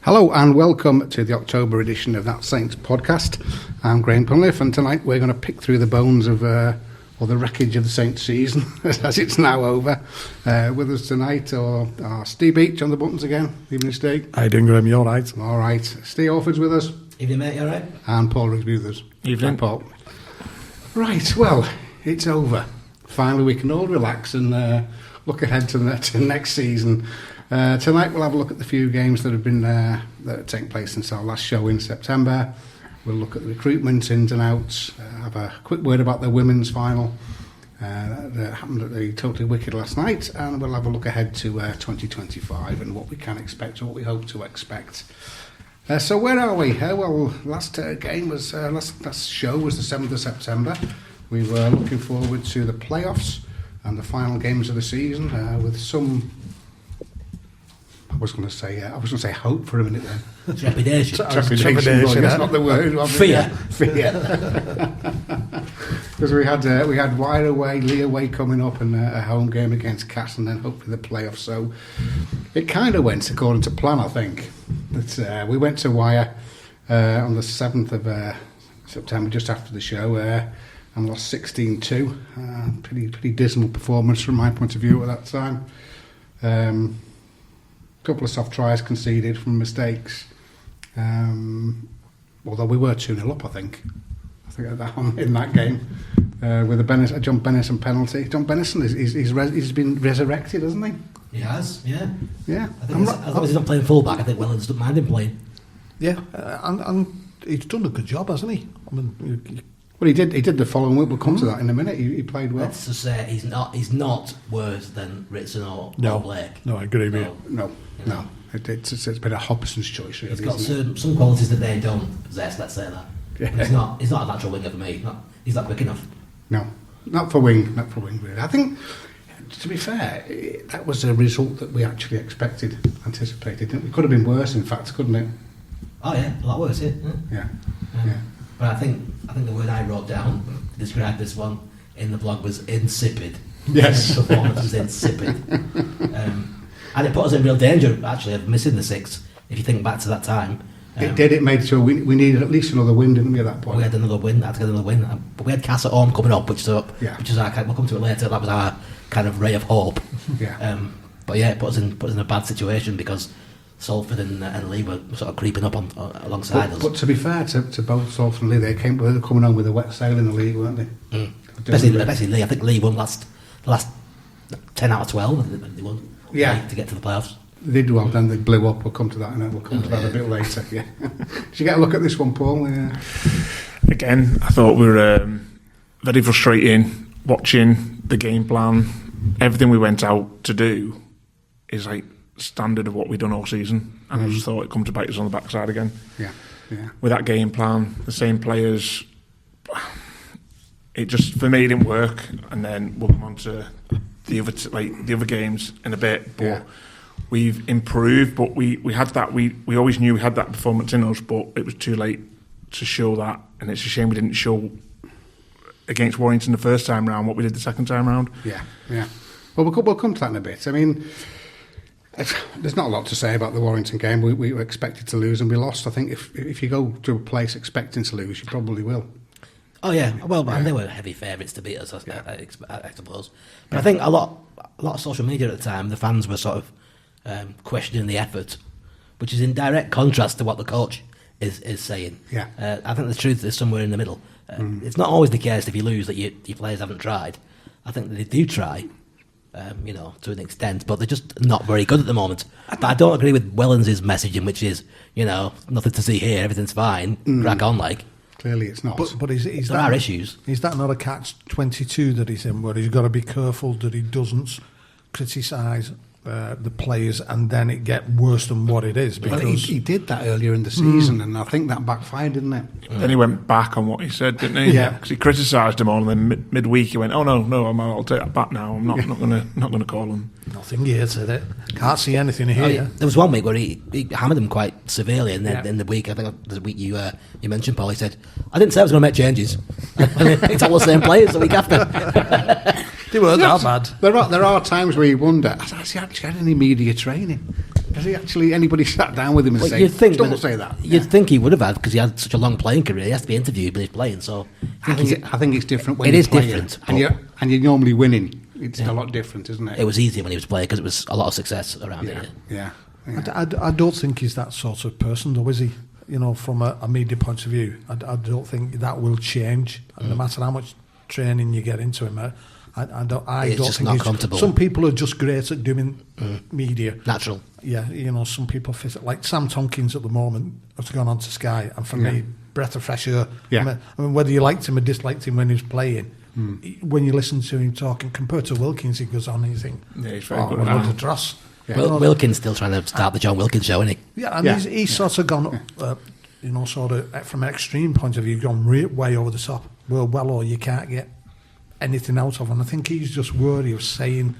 Hello and welcome to the October edition of That Saints podcast. I'm Graham Punliff, and tonight we're going to pick through the bones of, or the wreckage of the Saints season as it's now over. With us tonight are Ste Beech on the buttons again. Evening, Ste. How you doing, Graham? You all right? All right. Ste O's with us. Evening, mate. You all right? And Paul Rigsby with us. Evening. Hi, Paul. Right. Well, it's over. Finally, we can all relax and look ahead to the next season. Tonight we'll have a look at the few games that have been that have taken place since our last show in September. We'll look at the recruitment ins and outs, have a quick word about the women's final that happened at the Totally Wicked last night, and we'll have a look ahead to 2025 and what we can expect or what we hope to expect. So where are we? Well, last game was last show was the 7th of September. We were looking forward to the playoffs and the final games of the season with some. I was going to say hope for a minute then. Trepidation. Trepidation. That's not the word. Fear. Because we had Wire away, Lee away coming up, and a home game against Cass, and then hopefully the playoffs. So it kind of went according to plan, I think. But we went to Wire on the 7th of September, just after the show, and lost 16-2. Pretty dismal performance from my point of view at that time. Couple of soft tries conceded from mistakes, although we were 2-0 up, I think in that game with a John Bennison penalty. John Bennison he's been resurrected, hasn't he? He has, yeah. I think as long as he's not playing fullback, I think Wellens doesn't mind him playing. Yeah, and he's done a good job, hasn't he? I mean, well, he did the following week. We'll come to that in a minute. He played well. Let's just say he's not worse than Ritson or Blake. No, I agree with you. No. It's been a Hobson's choice, really. He's got some qualities that they don't possess. Let's say that. Yeah. He's not a natural winger for me. He's not quick enough. No, not for wing. Really. I think, to be fair, that was a result that we actually anticipated. It could have been worse, in fact, couldn't it? Oh yeah, a lot worse. Yeah. But I think the word I wrote down to describe this one in the blog was insipid. Yes. The performance was insipid. And it put us in real danger, actually, of missing the 6, if you think back to that time. It did. It made sure we needed at least another win, didn't we, at that point? We had another win. But we had Cass at home coming up, which is our, we'll come to it later, that was our kind of ray of hope. Yeah. But yeah, it put us in a bad situation because Salford and Lee were sort of creeping up alongside us. But to be fair to both Salford and Lee, they were coming on with a wet sail in the league, weren't they? Especially Lee. I think Lee won the last 10 out of 12. They won. Yeah. To get to the playoffs. They did well, then they blew up. We'll come to that, and we'll come to that a bit later. Yeah. Did you get a look at this one, Paul? Yeah. Again, I thought we were very frustrating watching the game plan. Everything we went out to do is like standard of what we've done all season, and I just thought it'd come to bite us on the backside again. Yeah. With that game plan, the same players, it just for me didn't work. And then we'll come on to the other games in a bit, but we've improved. But we had that. We always knew we had that performance in us, but it was too late to show that, and it's a shame we didn't show against Warrington the first time round what we did the second time round. Yeah. Well, we'll come to that in a bit. I mean, there's not a lot to say about the Warrington game. We were expected to lose and we lost. I think if you go to a place expecting to lose, you probably will. Oh yeah, well, and they were heavy favourites to beat us, I suppose. But I think a lot of social media at the time, the fans were sort of questioning the effort, which is in direct contrast to what the coach is saying. Yeah. I think the truth is somewhere in the middle. It's not always the case if you lose that your players haven't tried. I think that they do try, to an extent, but they're just not very good at the moment. But I don't agree with Wellens' messaging, which is, nothing to see here, everything's fine, crack on like. Clearly it's not. But there are issues. Is that not a catch-22 that he's in, where he's got to be careful that he doesn't criticise the players and then it get worse than what it is? Because he did that earlier in the season, and I think that backfired, didn't it? Then he went back on what he said, didn't he? Yeah, because he criticised him all, and then midweek he went, "Oh no, I'll take that back now. I'm not going to call him." Nothing here today. Can't see anything here. Yeah. There was one week where he hammered him quite severely, and then in the week, I think the week you mentioned, Paul, he said, "I didn't say I was going to make changes." And he picked all the same players the week after. They weren't that bad. There are times where you wonder, has he actually had any media training? Has he actually anybody sat down with him and Well, said, you'd think "Don't that- say that"? You'd think he would have had because he had such a long playing career. He has to be interviewed when he's playing. So I think it's different when It you're is playing, different, and but- you're normally winning. It's a lot different, isn't it? it was easier when he was playing because it was a lot of success around it. Yeah. I don't think he's that sort of person, though, is he? You know, from a media point of view, I don't think that will change. No matter how much training you get into him, I don't It's just think not he's comfortable. Some people are just great at doing media. Natural. Yeah, you know, some people fit it. Like Sam Tompkins at the moment has gone on to Sky, and for me, breath of fresh air. Yeah. I mean, whether you liked him or disliked him when he was playing, when you listen to him talking, compared to Wilkins, he goes on and you think, Yeah, he's very good at what that. a dross. Yeah. Wilkins still trying to start the John Wilkins show, isn't he? Yeah, and Yeah. he's sort of gone, you know, sort of from an extreme point of view, gone way over the top. Well, or you can't get anything out of him. I think he's just worried of saying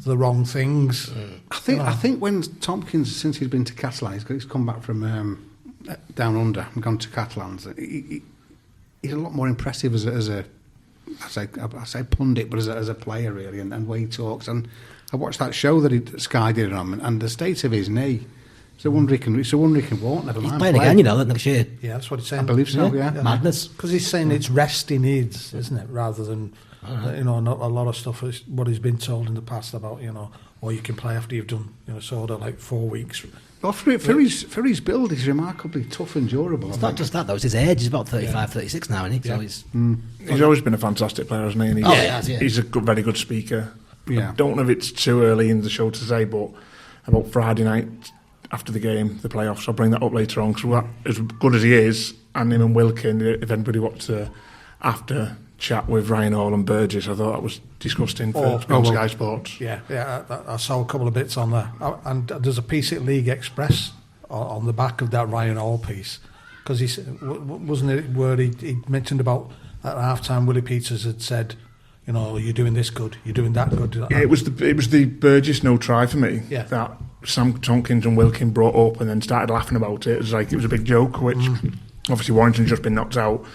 the wrong things. I think when Tompkins, since he's been to Catalan, he's come back from down under and gone to Catalans. He's a lot more impressive as a I say pundit, but as a player really, and way he talks. And I watched that show that Sky did on him, and the state of his knee. It's a wonder he can walk. Never He's mind. playing play. again, you know, next year. Yeah, that's what he's saying. I believe so. Yeah. Madness. Because he's saying it's rest he needs, isn't it? Rather than, you know, not a lot of stuff is what he's been told in the past about, you know, or you can play after you've done, you know, sort of like 4 weeks. Well, for his build, he's remarkably tough and durable. It's not just that, though. It's his age. He's about 35, 36 now, isn't he? So he's... He's always been a fantastic player, hasn't he? And Oh, he has, yeah. He's a very good speaker. Yeah. I don't know if it's too early in the show to say, but about Friday night after the game, the playoffs, I'll bring that up later on, because as good as he is, and him and Wilkin, if anybody watched the after chat with Ryan Hall and Burgess, I thought that was disgusting for Sky Sports. Yeah, I saw a couple of bits on there. And there's a piece at League Express on the back of that Ryan Hall piece, because wasn't it where he mentioned about at half-time Willie Peters had said, you know, you're doing this good, you're doing that good. Yeah, it was the Burgess no try for me. Yeah. That Sam Tompkins and Wilkin brought up and then started laughing about it. It was like it was a big joke, which obviously Warrington's just been knocked out.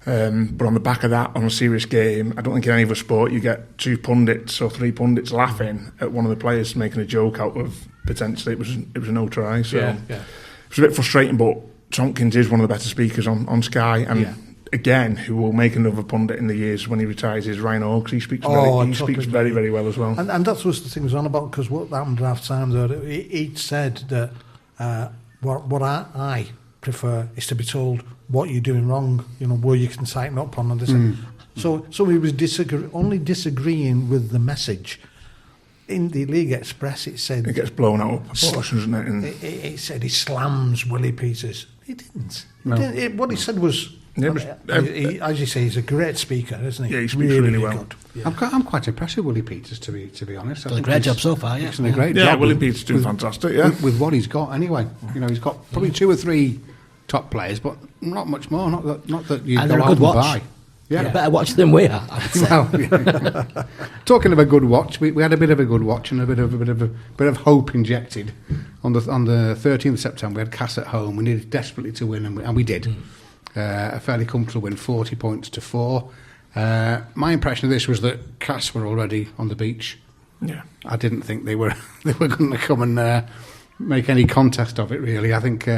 But on the back of that, on a serious game, I don't think in any other sport you get 2 pundits or 3 pundits laughing at one of the players making a joke out of potentially it was a no try. So Yeah. it was a bit frustrating. But Tompkins is one of the better speakers on Sky, and again, who will make another pundit in the years when he retires is Ryan Hall, because he speaks very, very well as well. And that's what the thing was on about, because what happened at half time there, he said that what I prefer is to be told what you're doing wrong, you know, where you can tighten up on this. So he was only disagreeing with the message. In the League Express, it said It gets blown out of proportion, doesn't it? And it said he slams Willie Peters. He didn't. No. What he said was, as you say, he's a great speaker, isn't he? Yeah, he speaks really well. Good. Yeah. I'm quite impressed with Willie Peters, to be honest. Done a great job so far, yeah. He's done a great yeah, job. Willie Peters doing fantastic. Yeah, with what he's got anyway. You know, he's got probably 2 or 3 top players, but not much more. Not that you And go they're a out good and watch. buy. Yeah. A better watch than we are, I would say. Well, yeah. Talking of a good watch, we had a bit of a good watch and a bit of hope injected on the 13th of September. We had Cass at home. We needed desperately to win, and we did. A fairly comfortable win, 40 points to 4. My impression of this was that Cass were already on the beach. yeah. I didn't think they were going to come and make any contest of it. Really, I think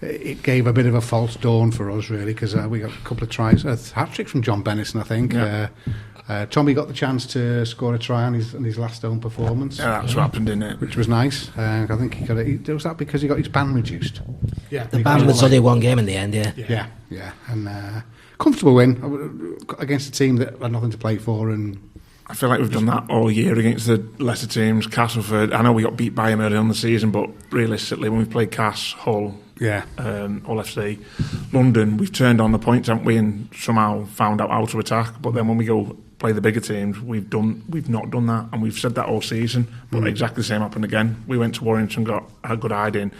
it gave a bit of a false dawn for us, really, because we got a couple of tries, a hat trick from John Bennison, I think. Yeah. Tommy got the chance to score a try on his last home performance, Yeah, that's what happened, didn't it? which was nice. I think he got it. Was that because he got his ban reduced? Yeah. The band was only one game in the end, yeah. Yeah, and comfortable win against a team that had nothing to play for, and I feel like we've done that all year against the lesser teams. Castleford, I know we got beat by them early on the season, but realistically, when we played Cass, Hull, yeah. Hull FC, London, we've turned on the points, haven't we, and somehow found out how to attack. But then when we go play the bigger teams, we've not done that, and we've said that all season. But exactly the same happened again. We went to Warrington, got a good hiding,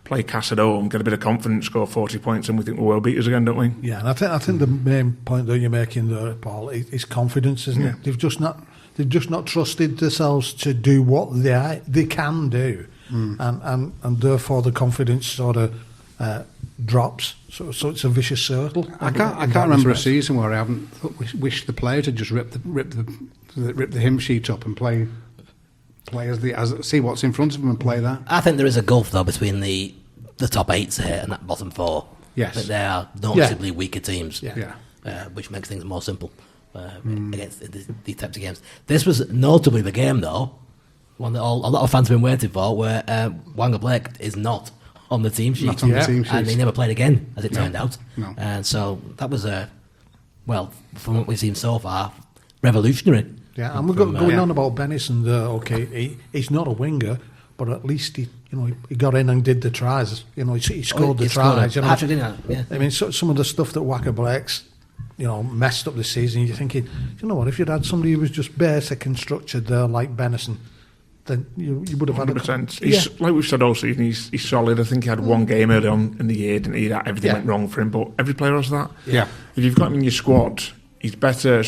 play Cass at home, get a bit of confidence, score 40 points, and we think we're world beaters again, don't we? Yeah, and I think the main point that you're making there, Paul, is confidence, isn't it? They've just not trusted themselves to do what they can do, and therefore the confidence sort of drops. So it's a vicious circle. I can't remember a season where I haven't wished the players had just ripped the hymn sheet up and play see what's in front of them and play that. I think there is a gulf though between the top 8 here and that bottom 4. Yes. I think they are noticeably weaker teams. Yeah. Which makes things more simple against these types of games. This was notably the game though, one that a lot of fans have been waiting for, where Wanga Blake is not on the team sheet. Not on the team sheet. And he never played again, as it turned out. No. And so that was from what we've seen so far, revolutionary. Yeah, and we're going on about Bennison. He's not a winger, but at least he got in and did the tries. He scored the tries. I mean, some of the stuff that Wanga Blake's messed up this season. You're thinking, you know what? If you'd had somebody who was just basic and structured there like Bennison, then you would have had 100%. Like we've said all season, he's solid. I think he had one game early on in the year, didn't he? That everything went wrong for him, but every player has that. Yeah. If you've got him in your squad, he's better.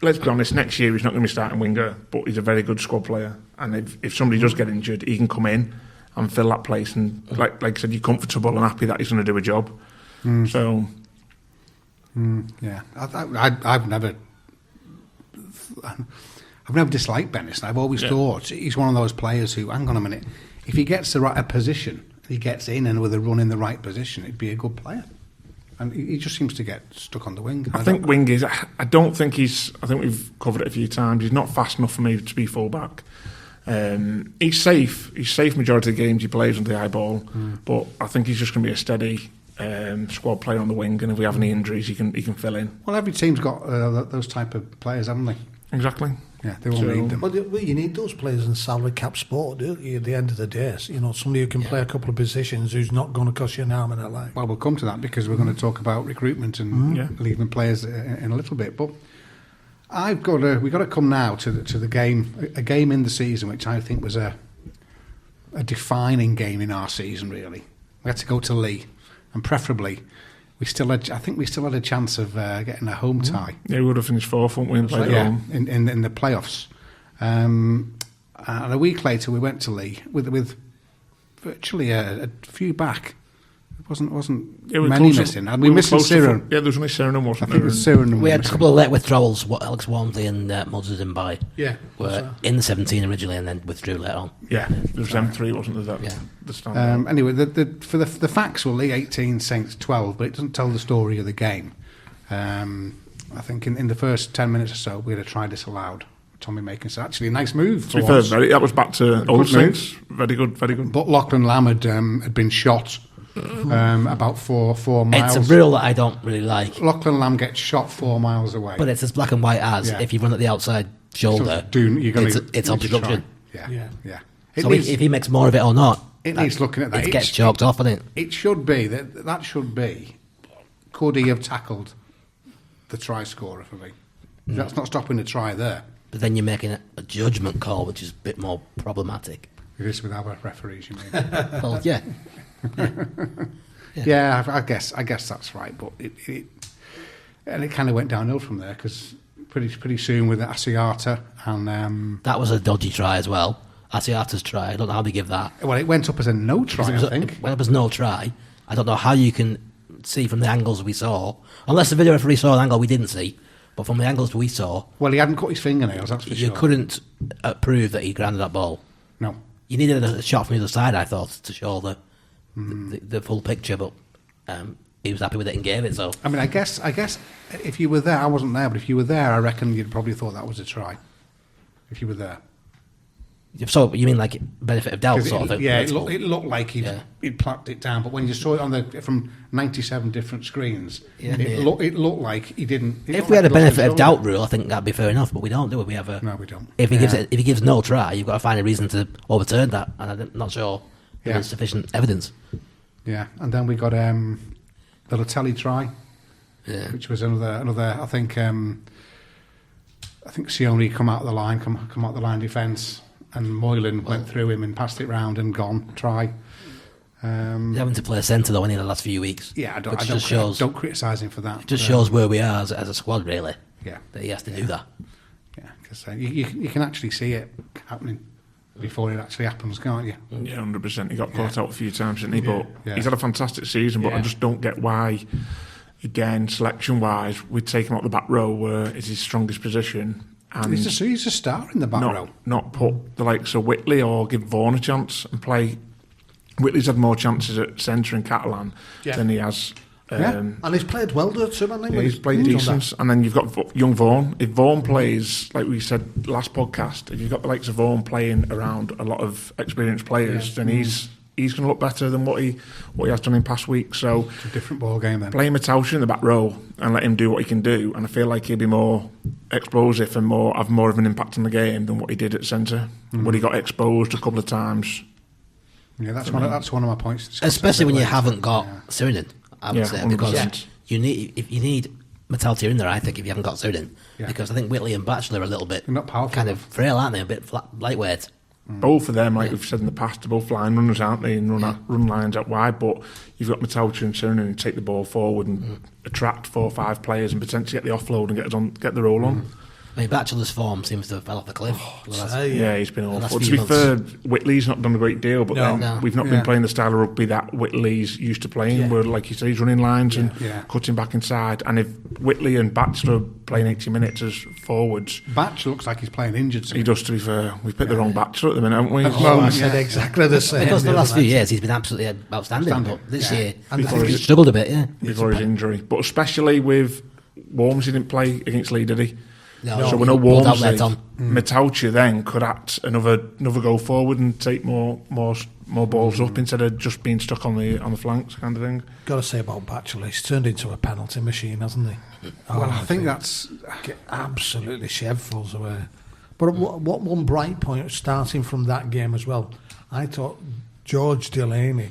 Let's be honest, next year he's not going to be starting winger, but he's a very good squad player. And if somebody does get injured, he can come in and fill that place. And like I said, you're comfortable and happy that he's going to do a job. So... yeah, I've never disliked Bennison. I've always thought he's one of those players who, hang on a minute, if he gets the right position, he gets in and with a run in the right position, he'd be a good player. And he just seems to get stuck on the wing. I think wing is. I don't think he's. I think we've covered it a few times. He's not fast enough for me to be full back. He's safe. He's safe majority of the games he plays on the high ball, but I think he's just going to be a steady squad player on the wing, and if we have any injuries, he can fill in. Well, every team's got those type of players, haven't they? Exactly. Yeah, they all need them. Well, you need those players in salary cap sport, don't you, at the end of the day? Somebody who can play a couple of positions who's not going to cost you an arm and a leg. Well, we'll come to that because we're going to talk about recruitment and leaving players in a little bit. But we've got to come now to the game, a game in the season which I think was a defining game in our season. Really, we had to go to Lee, and preferably. I think we still had a chance of getting a home tie. Yeah, we would have finished 4th, wouldn't we? And played at home. In the playoffs. And a week later, we went to Lee with virtually a few back. It wasn't many missing. And we missed Siren. Yeah, there was only Siren, wasn't there? I think it was Siren. We had a couple of late withdrawals. Alex Walmsley and Moses and By were in the 17 originally and then withdrew later on. Yeah, there was M3, wasn't there? The standard. Anyway, for the facts were Lee 18, Saints 12, but it doesn't tell the story of the game. I think in the first 10 minutes or so, we had a try disallowed. Tommy Makinson, actually a nice move. To be fair, that was back to old Saints. Very good, very good. But Lachlan Lamb had been shot about 4 miles. It's a rule that I don't really like. Lachlan Lamb gets shot 4 miles away. But it's as black and white as if you run at the outside shoulder, it's obstruction. Yeah. So if he makes more of it or not, it needs looking at that. It gets chalked off, doesn't it? It should be that should be. Could he have tackled the try scorer for me? That's not stopping the try there. But then you're making a judgment call, which is a bit more problematic. It is with our referees, you mean? Well, yeah. Yeah, I guess that's right. But it kind of went downhill from there because pretty soon with Asiata and that was a dodgy try as well. Asiata's try. I don't know how they give that. Well, it went up as a no try. I think it went up as no try. I don't know how you can see from the angles we saw, unless the video referee saw an angle we didn't see. But from the angles we saw, well, he hadn't cut his fingernails. That's for sure. You couldn't prove that he grounded that ball. No, you needed a shot from the other side, I thought, to show the full picture. But he was happy with it and gave it. So I mean, I guess if you were there, I wasn't there, but if you were there, I reckon you'd probably thought that was a try. If you were there. So you mean like benefit of doubt sort of thing? Yeah, it looked like he'd plapped it down, but when you saw it from 97 different screens, it looked like he didn't. If we had a benefit of doubt rule, I think that'd be fair enough, but we don't do it. No, we don't. If he gives no try, you've got to find a reason to overturn that, and I'm not sure there's sufficient evidence. Yeah, and then we got the Latelli try, which was another. I think Sione come out the line defence. And Moylan went through him and passed it round and gone. Try. Having to play centre though in the last few weeks. Yeah, I don't criticise him for that. It just shows where we are as a squad, really. Yeah, that he has to do that. Yeah, because you can actually see it happening before it actually happens, can't you? Yeah, 100%. He got caught out a few times, didn't he? But he's had a fantastic season. But I just don't get why. Again, selection-wise, we'd take him out the back row where it's his strongest position. and he's a star in the back row. Not put the likes of Whitley or give Vaughan a chance and play. Whitley's had more chances at centre in Catalan than he has. And he's played well too, hasn't he? Yeah, he's played decent. And then you've got young Vaughan. If Vaughan plays, like we said last podcast, if you've got the likes of Vaughan playing around a lot of experienced players, then he's going to look better than what he has done in past weeks. So it's a different ball game then. Play Mataucha in the back row and let him do what he can do, and I feel like he'll be more explosive and have more of an impact on the game than what he did at centre. When he got exposed a couple of times. Yeah, that's one of my points. Especially when you haven't got Surin, I would say, 100%. because you need Mataucha in there. I think if you haven't got Surin, because I think Whitley and Batchelor are a little bit not powerful, kind of frail, aren't they? A bit lightweight. Both of them, like we've said in the past, are both line runners, aren't they? And run lines out wide. But you've got Mataucha and Surin who take the ball forward and attract 4 or 5 players and potentially get the offload and get the roll on. I mean, Batchelor's form seems to have fell off the cliff. Yeah, he's been awful. To be fair, Whitley's not done a great deal, but we've not been playing the style of rugby that Whitley's used to playing, where, like you said, he's running lines and cutting back inside. And if Whitley and Batchelor are playing 80 minutes as forwards... Batchelor looks like he's playing injured. He does, to be fair. We've picked the wrong Batchelor at the minute, haven't we? I said exactly the same. Because the last few years he's been absolutely outstanding. But this year he's struggled a bit, before his injury. But especially with Worms, he didn't play against Lee, did he? No, so when a Worms Mataucha then could act another go forward and take more balls up instead of just being stuck on the flanks, kind of thing. Got to say about Batchelor, he's turned into a penalty machine, hasn't he? Well, I think that's absolutely shameful away. But what one bright point starting from that game as well, I thought George Delaney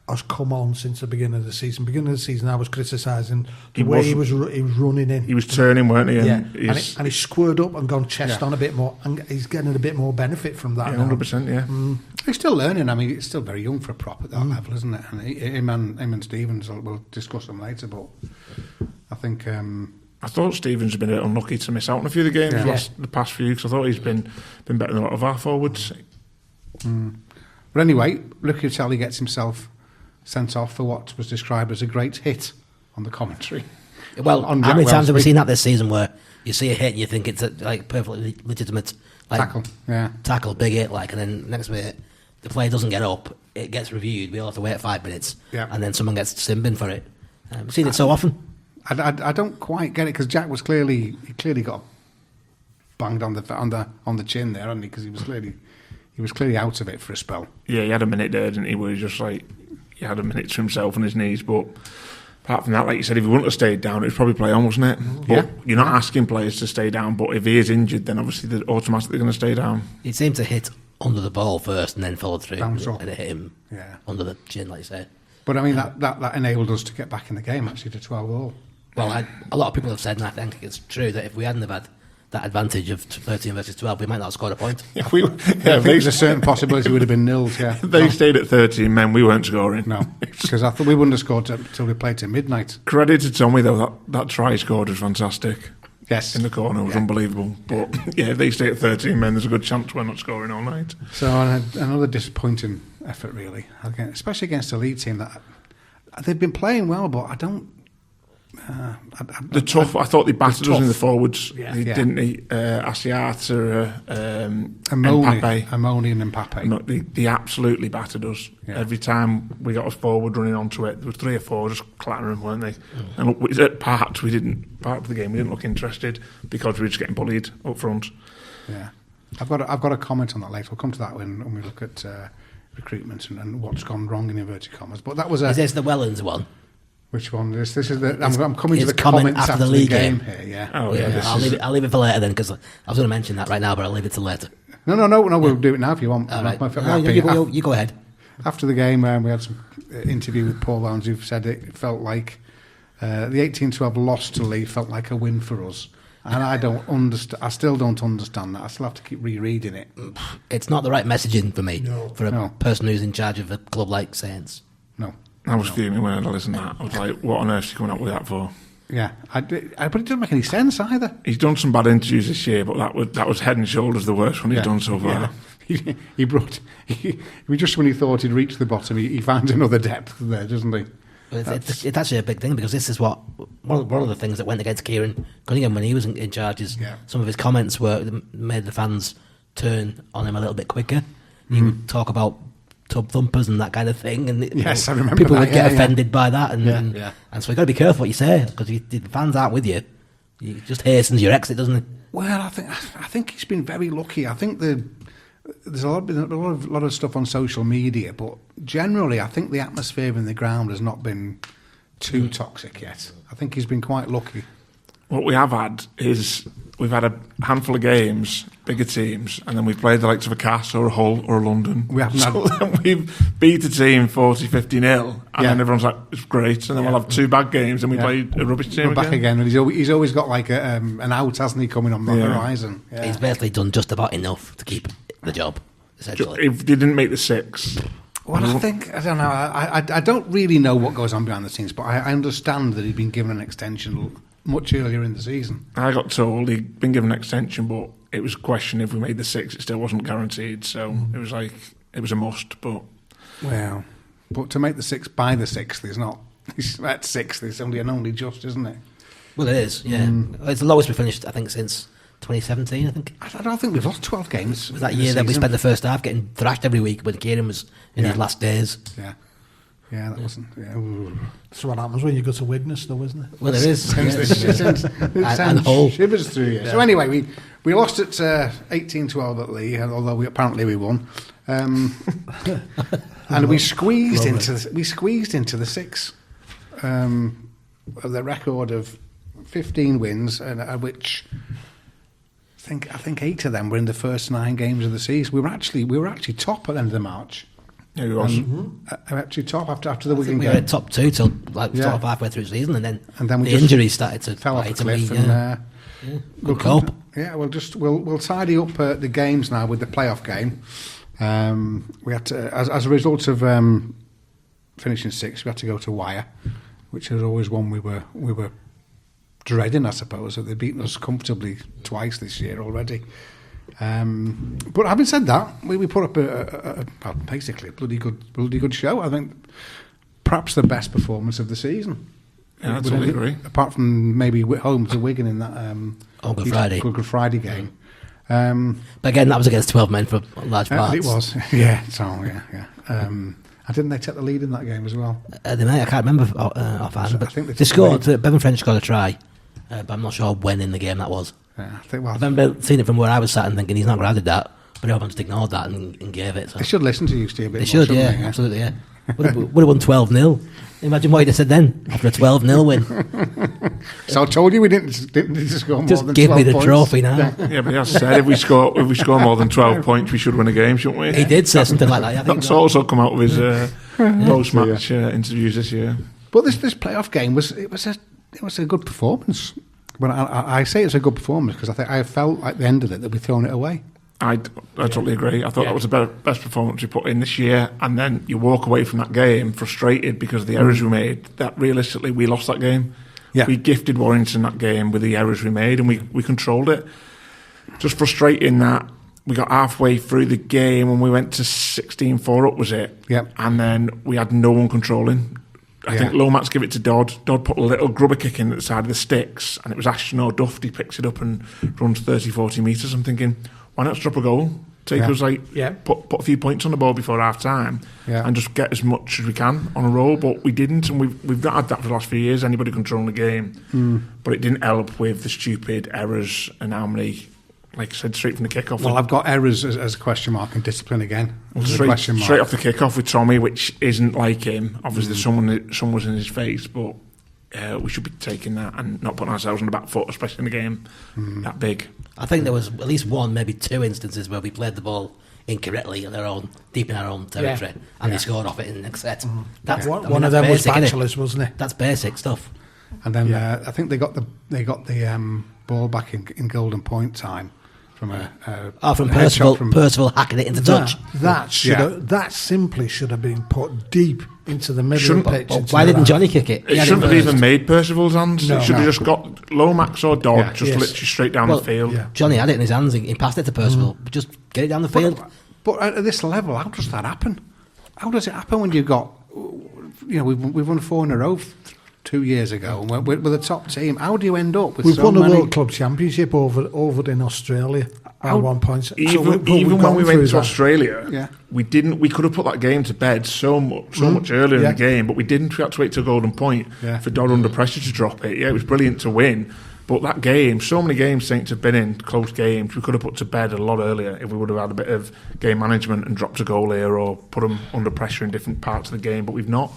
has come on since the beginning of the season. Beginning of the season, I was criticising the way he was running in. He was turning, weren't he? And he's squared up and gone chest on a bit more, and he's getting a bit more benefit from that. 100%. Yeah, he's still learning. I mean, it's still very young for a prop at that level, isn't it? And him and Stevens, we'll discuss them later. But I think I thought Stevens had been a bit unlucky to miss out on a few of the games the past few, because I thought he's been better than a lot of our forwards. But anyway, Lucatelli gets himself sent off for what was described as a great hit on the commentary. Well, how many times have we seen that this season where you see a hit and you think it's a perfectly legitimate tackle, big hit, and then next minute the player doesn't get up, it gets reviewed, we all have to wait 5 minutes, and then someone gets sin-bin for it. We've seen it so often. I don't quite get it, because Jack was clearly got banged on the chin there, hadn't he? Because he was clearly out of it for a spell. Yeah, he had a minute there, didn't he? Where he just he had a minute to himself on his knees. But apart from that, like you said, if he wouldn't have stayed down, it was probably play on, wasn't it? But you're not asking players to stay down, but if he is injured, then obviously they're automatically going to stay down. It seemed to hit under the ball first and then followed through, and it hit him under the chin, like you said. But I mean, that enabled us to get back in the game, actually, to 12-all. Well, a lot of people have said, and I think it's true, that if we hadn't have had that advantage of 13 versus 12, we might not have scored a point. I think there's a certain possibility we would have been nilled, They stayed at 13 men, we weren't scoring. No, because I thought we wouldn't have scored until we played till midnight. Credit to Tommy, though, that try scored was fantastic. Yes. In the corner, was unbelievable. But, if they stay at 13 men, there's a good chance we're not scoring all night. So, another disappointing effort, really, especially against a lead team that they've been playing well, but I don't... I thought they battered us in the forwards, didn't they? Asiata, Amoni and Mbappe. No, they absolutely battered us. Every time we got us forward running onto it, there were 3 or 4 just clattering, weren't they? And look, at part of the game we didn't look interested because we were just getting bullied up front. Yeah, I've got a comment on that later. We'll come to that when we look at recruitment and what's gone wrong in inverted commas. But that was is this the Wellens one? Which one? This is the. I'm coming to the comments after the league game here. Yeah. Oh yeah. I'll leave it for later then, because I was going to mention that right now, but I'll leave it till later. No. We'll do it now if you want. All right. You go ahead. After the game, we had some interview with Paul Lowndes, who said it felt like the 18-12 loss to Lee felt like a win for us. And I don't understand. I still don't understand that. I still have to keep rereading it. It's not the right messaging for me for a person who's in charge of a club like Saints. No. I was fuming when I listened to that. I was like, what on earth is he coming up with that for? Yeah, but it doesn't make any sense either. He's done some bad interviews this year, but that was head and shoulders the worst one he's done so far. Yeah. He just when he thought he'd reached the bottom, he finds another depth there, doesn't he? It's actually a big thing, because this is one of the things that went against Kieran Cunningham when he was in charge. Is some of his comments made the fans turn on him a little bit quicker. He would talk about tub thumpers and that kind of thing, and yes, I remember people that, would get offended by that, and so you've got to be careful what you say, because if the fans aren't with you, it just hastens your exit, doesn't it? Well, I think he's been very lucky. I think there's a lot of stuff on social media, but generally, I think the atmosphere in the ground has not been too toxic yet. I think he's been quite lucky. What we have had is we've had a handful of games, bigger teams, and then we've played the likes of a Cass or a Hull or a London. We haven't then we've beat a team 40-50-0, and then everyone's like, it's great, and then we'll have 2 bad games, and we play a rubbish team We're back again, and he's always got like an out, hasn't he, coming on the horizon. Yeah. He's basically done just about enough to keep the job, essentially. If they didn't make the 6... Well, I don't know. I don't really know what goes on behind the scenes, but I understand that he'd been given an extension much earlier in the season. I got told he'd been given an extension, but it was a question if we made the 6, it still wasn't guaranteed. So it was like, it was a must. But to make the 6 by the 6th is not. At 6th, it's only just, isn't it? Well, it is. Yeah, it's the lowest we finished, I think, since 2017. I think. I don't think we've lost 12 games. It was that year that we spent the first half getting thrashed every week when Kieran was in his last days. Yeah, that wasn't. Yeah. That's what happens when you go to Widnes, though, isn't it? Well, it is. It sends shivers through you. So anyway, we lost at 18-12 at Lee, although we won, and we squeezed into the 6. The record of 15 wins, and which I think 8 of them were in the first 9 games of the season. We were actually top at the end of March. Yeah, we was. Actually top after the Wigan we game. were top 2 till sort of halfway through the season, and then we the injuries started to fell off the cliff. Good cope. Yeah, we'll tidy up the games now with the playoff game. We had to, as a result of finishing 6th, we had to go to Wire, which is always one we were dreading, I suppose. They've beaten us comfortably twice this year already. But having said that, we put up basically a bloody good show. I think perhaps the best performance of the season. Yeah, I totally agree. Apart from maybe home to Wigan in that Good Friday game. But again, that was against 12 men for large parts. It was, yeah. So yeah. And didn't they take the lead in that game as well? They may. I can't remember offhand. But I think they scored. Bevan French scored a try, but I'm not sure when in the game that was. Yeah, I remember seeing it from where I was sat and thinking he's not granted that, but everyone just ignored that and gave it. So. They should listen to you, Steve. They should, absolutely, yeah. Would have won 12-0. Imagine what he'd have said then after a 12-0 win. So I told you we didn't need to score more just than 12 points. Just give me the trophy now. Yeah, but he has said if we score more than 12 points, we should win a game, shouldn't we? He did say something like that. I think that's also come out of his post-match interviews this year. But this playoff game was a good performance. But I say it's a good performance because I felt at the end of it that we'd thrown it away. I totally agree. I thought that was the best performance we put in this year, and then you walk away from that game frustrated because of the errors we made. That realistically, we lost that game. Yeah. We gifted Warrington that game with the errors we made, and we controlled it. Just frustrating that we got halfway through the game and we went to 16-4 up, was it? Yeah. And then we had no one controlling. I think Lomax gave it to Dodd. Dodd put a little grubber kick in at the side of the sticks, and it was Ashton or Duff. He picks it up and runs 30-40 metres. I'm thinking, why not drop a goal? Take us put a few points on the board before half time and just get as much as we can on a roll. But we didn't, and we've not had that for the last few years. Anybody controlling the game, but it didn't help with the stupid errors and how many. Like I said, straight from the kickoff. Well, I've got errors as a question mark and discipline again. Straight off the kickoff with Tommy, which isn't like him. Obviously, someone was in his face, but we should be taking that and not putting ourselves on the back foot, especially in a game that big. I think there was at least one, maybe 2 instances where we played the ball incorrectly in deep in our own territory, and they scored off it in the next set. That's one of them was Bachelors, wasn't it? That's basic stuff. And then I think they got the ball back in golden point time. From Percival hacking it into touch. That simply should have been put deep into the middle of the pitch. Why didn't Johnny kick it? It shouldn't have even made Percival's hands. It should have just got Lomax or Dodd literally straight down the field. Yeah. Johnny had it in his hands. He passed it to Percival. Just get it down the field. But at this level, how does that happen? How does it happen when you've got we've won 4 in a row 2 years ago, and we're the top team. How do you end up with We've so won many? a World Club Championship over in Australia at one point. So Even we've when gone we through went to that. Australia, we didn't. We could have put that game to bed so much earlier in the game, but we didn't. We had to wait till golden point for Dodd under pressure to drop it. Yeah, it was brilliant to win. But that game, so many games Saints have been in, close games, we could have put to bed a lot earlier if we would have had a bit of game management and dropped a goal here or put them under pressure in different parts of the game, but we've not.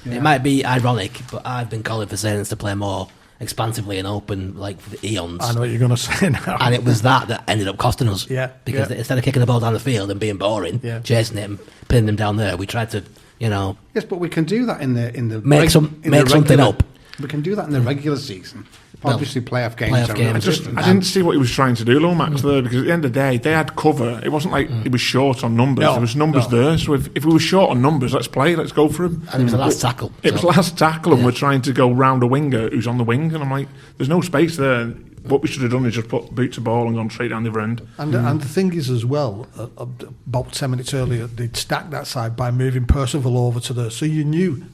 It might be ironic, but I've been calling for Saints to play more expansively and open, like for the eons. I know what you're going to say now. And it was that ended up costing us. Yeah, Because instead of kicking the ball down the field and being boring, chasing it and pinning them down there, we tried to, Yes, but we can do that in the make something up. We can do that in the regular season. Obviously, playoff games. Playoff games. I didn't see what he was trying to do, Lomax, there, because at the end of the day, they had cover. It wasn't like it was short on numbers. No, there was numbers there. So if we were short on numbers, let's play. Let's go for him. And it was the last tackle. It was last tackle, and we're trying to go round a winger who's on the wing, and I'm like, there's no space there. What we should have done is just put boot to ball and gone straight down the other end. And the thing is as well, about 10 minutes earlier, they'd stacked that side by moving Percival over to there. So you knew,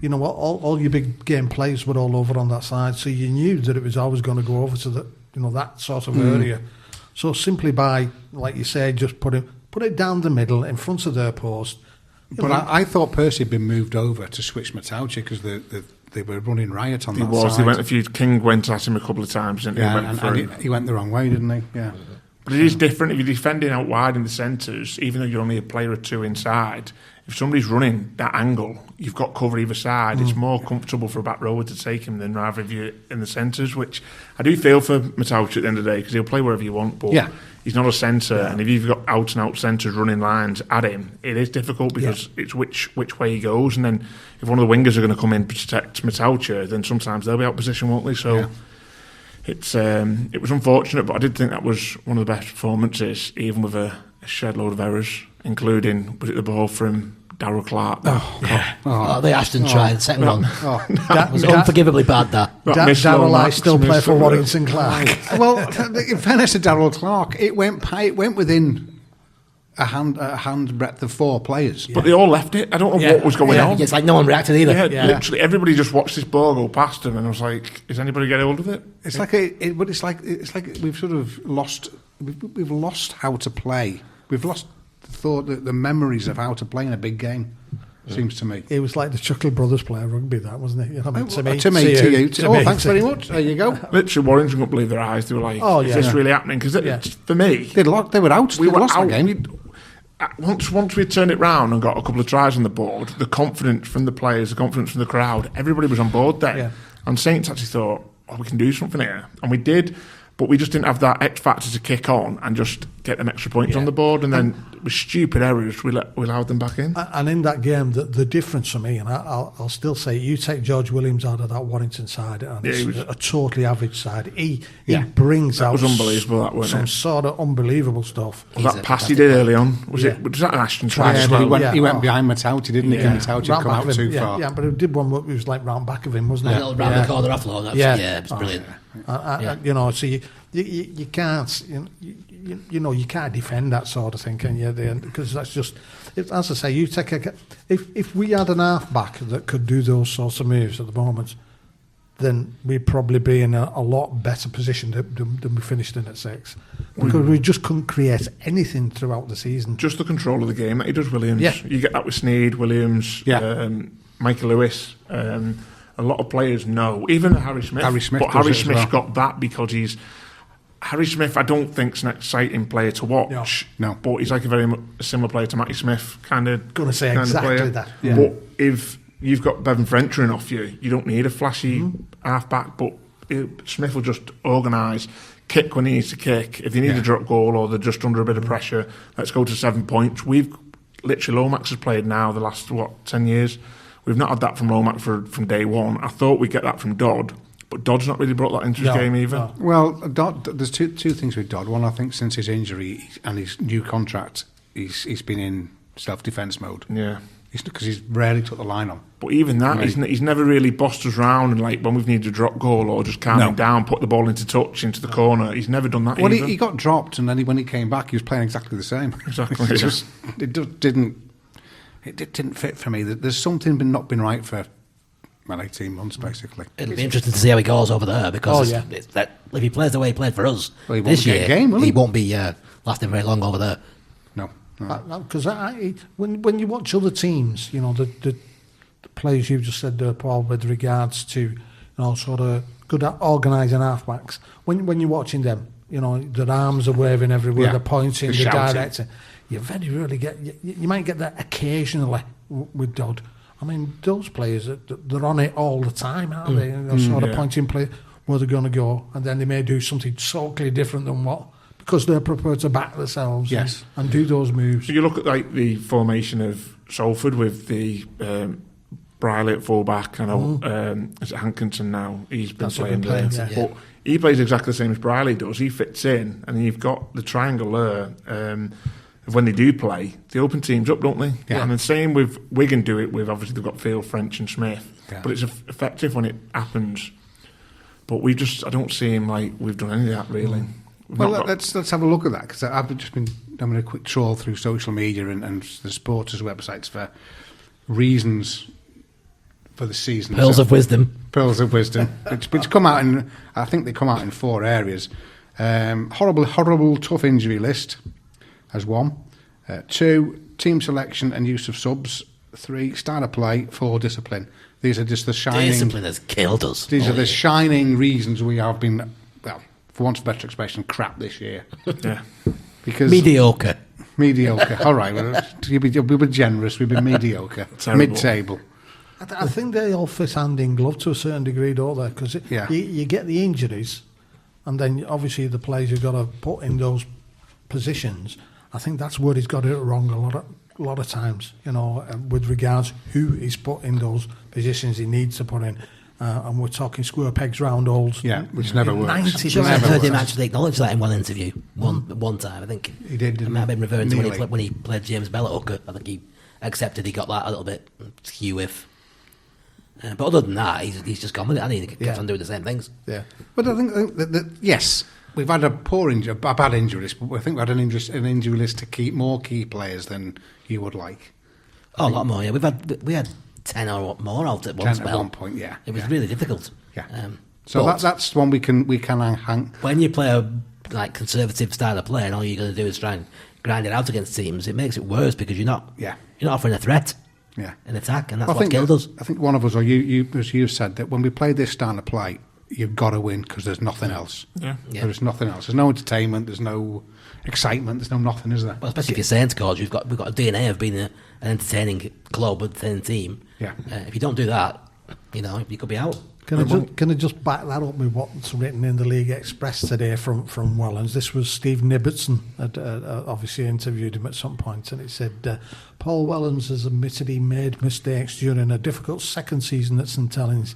what, all your big game players were all over on that side. So you knew that it was always going to go over to the, that sort of area. So simply by, like you say, just put it down the middle in front of their post. But I thought Percy had been moved over to switch Matauchi because they were running riot on that side. King went at him a couple of times, and he went the wrong way, didn't he? Yeah. But it is different if you're defending out wide in the centres, even though you're only a player or two inside. If somebody's running that angle, you've got cover either side. It's more comfortable for a back rower to take him than rather if you're in the centres, which I do feel for Matauchi at the end of the day, because he'll play wherever you want, but he's not a centre, and if you've got out-and-out centres running lines at him, it is difficult because it's which way he goes, and then if one of the wingers are going to come in to protect Matauchi, then sometimes they'll be out of position, won't they? So it was unfortunate, but I did think that was one of the best performances, even with a shed load of errors, including, was it the ball from Darryl Clark? The Ashton try, the second one. That was unforgivably bad, that. Darryl I still play for Warrington Clark. Well, in fairness to Darryl Clark, it went within a hand breadth of 4 players. But they all left it. I don't know what was going on. It's like no one reacted either. Literally, everybody just watched this ball go past him, and I was like, "Is anybody getting hold of it?" It's like we've sort of lost. We've lost how to play. We've lost the memories of how to play in a big game. Seems to me. It was like the Chuckle Brothers playing rugby, that wasn't it? To me. Thanks very much. There you go. Literally, Warrington couldn't believe their eyes. They were like, "Is this really happening?" Because for me, they were out. We were lost out. The game. Once we turned it round and got a couple of tries on the board, the confidence from the players, the confidence from the crowd, everybody was on board then. Yeah. And Saints actually thought, we can do something here. And we did, but we just didn't have that X factor to kick on and just get them extra points on the board. And then with stupid errors, we allowed them back in. And in that game, the difference for me, and I'll still say, you take George Williams out of that Warrington side, and it's a totally average side. He brings that out was unbelievable, that, wasn't some it? sort of unbelievable stuff. Well, that pass he did early on, was that an Ashton try? He went behind Matauchi, didn't he? Matauchi had come out too far. Yeah, but he did one that was like round back of him, wasn't it? A little round the corner offload. It was brilliant. So you can't, you can't defend that sort of thing, can you? Because that's just, as I say, you take if we had an half-back that could do those sorts of moves at the moment, then we'd probably be in a lot better position than we finished in at 6. Because we just couldn't create anything throughout the season. Just the control of the game that he does, Williams. Yeah. You get that with Sneed, Williams, Michael Lewis. A lot of players know, even Harry Smith. But Harry Smith got that because Harry Smith, I don't think is an exciting player to watch. No. But he's like a very similar player to Matty Smith, kind of. Going to say exactly player. that. Yeah. But if you've got Bevan French running off you, you don't need a flashy half-back, but Smith will just organise, kick when he needs to kick. If they need a drop goal or they're just under a bit of pressure, let's go to 7 points. We've literally, Lomax has played now the last, 10 years? We've not had that from Lomax from day one. I thought we'd get that from Dodd, but Dodd's not really brought that into his game either. No. Well, Dodd, there's two things with Dodd. One, I think since his injury and his new contract, he's been in self-defence mode. Yeah. Because he's rarely took the line on. But even that, he's never really bossed us round and like when we've needed a drop goal or just calm him down, put the ball into touch, into the corner. He's never done that either. Well, he got dropped and then when he came back, he was playing exactly the same. Exactly. It didn't it didn't fit for me. There's something not been right for 18 months, basically. It'll be interesting to see how he goes over there because it's that if he plays the way he played for us Well, he won't this get year, a game, will he? he won't be lasting very long over there. No. Because when you watch other teams, the players you just said there, Paul, with regards to sort of good at organising halfbacks, when you're watching them, their arms are waving everywhere, they're pointing, they're directing. You very rarely get. You might get that occasionally with Dodd. I mean, those players, they're on it all the time, aren't they? They're sort of pointing play where they're going to go, and then they may do something totally different than what, because they're prepared to back themselves and do those moves. So you look at like the formation of Salford with the Briley at fullback. I know is it Hankinson now? He's been playing there, but he plays exactly the same as Briley does. He fits in, and you've got the triangle there. When they do play, the open teams up, don't they? Yeah. And the same with Wigan do it with, obviously they've got Field, French and Smith. Yeah. But it's effective when it happens. But I don't see him like we've done any of that really. Well, let's have a look at that, because I've just been having a quick trawl through social media and the supporters' websites for reasons for the season. Pearls of wisdom, which come out in, I think they come out in 4 areas. Horrible, tough injury list as 1. 2, team selection and use of subs. 3, style of play. 4, discipline. These are just the shining... Discipline has killed us. These are the shining reasons we have been, well, for want of a better expression, crap this year. Yeah. Because Mediocre. All right, well, we were generous. We've been mediocre. Mid-table. I think they all fit hand in glove to a certain degree, don't they? Because you get the injuries, and then obviously the players you've got to put in those positions. I think that's where he's got it wrong a lot of times, with regards who he's put in those positions he needs to put in. And we're talking square pegs, round holes. Yeah, which never works. I heard him actually acknowledge that in one interview, one time. I think he did. It might have been referring to when he played James Bell at hooker. I think he accepted he got that a little bit skew with. But other than that, he's just gone with it, and he kept on doing the same things. Yeah, but I think that yes, we've had a bad injury list, but I think we had an injury list to keep more key players than you would like. A lot more. Yeah, we had 10 or more out at one spell. At one point, yeah. It was really difficult. Yeah. So that's one we can hang. When you play a conservative style of play, and all you're going to do is try and grind it out against teams, it makes it worse because you're not offering a threat. Yeah, an attack, and that's what killed us. I think one of us, or you, as you said, that when we play this style of play, you've got to win because there's nothing else. Yeah. There's nothing else. There's no entertainment. There's no excitement. There's no nothing, is there? Well, especially if you're Saints, coach, we've got a DNA of being an entertaining club, entertaining team. Yeah. If you don't do that, you could be out. Can I just back that up with what's written in the League Express today from Wellens? This was Steve Nibbertson, obviously interviewed him at some point, and it said, Paul Wellens has admitted he made mistakes during a difficult second season at St Helens.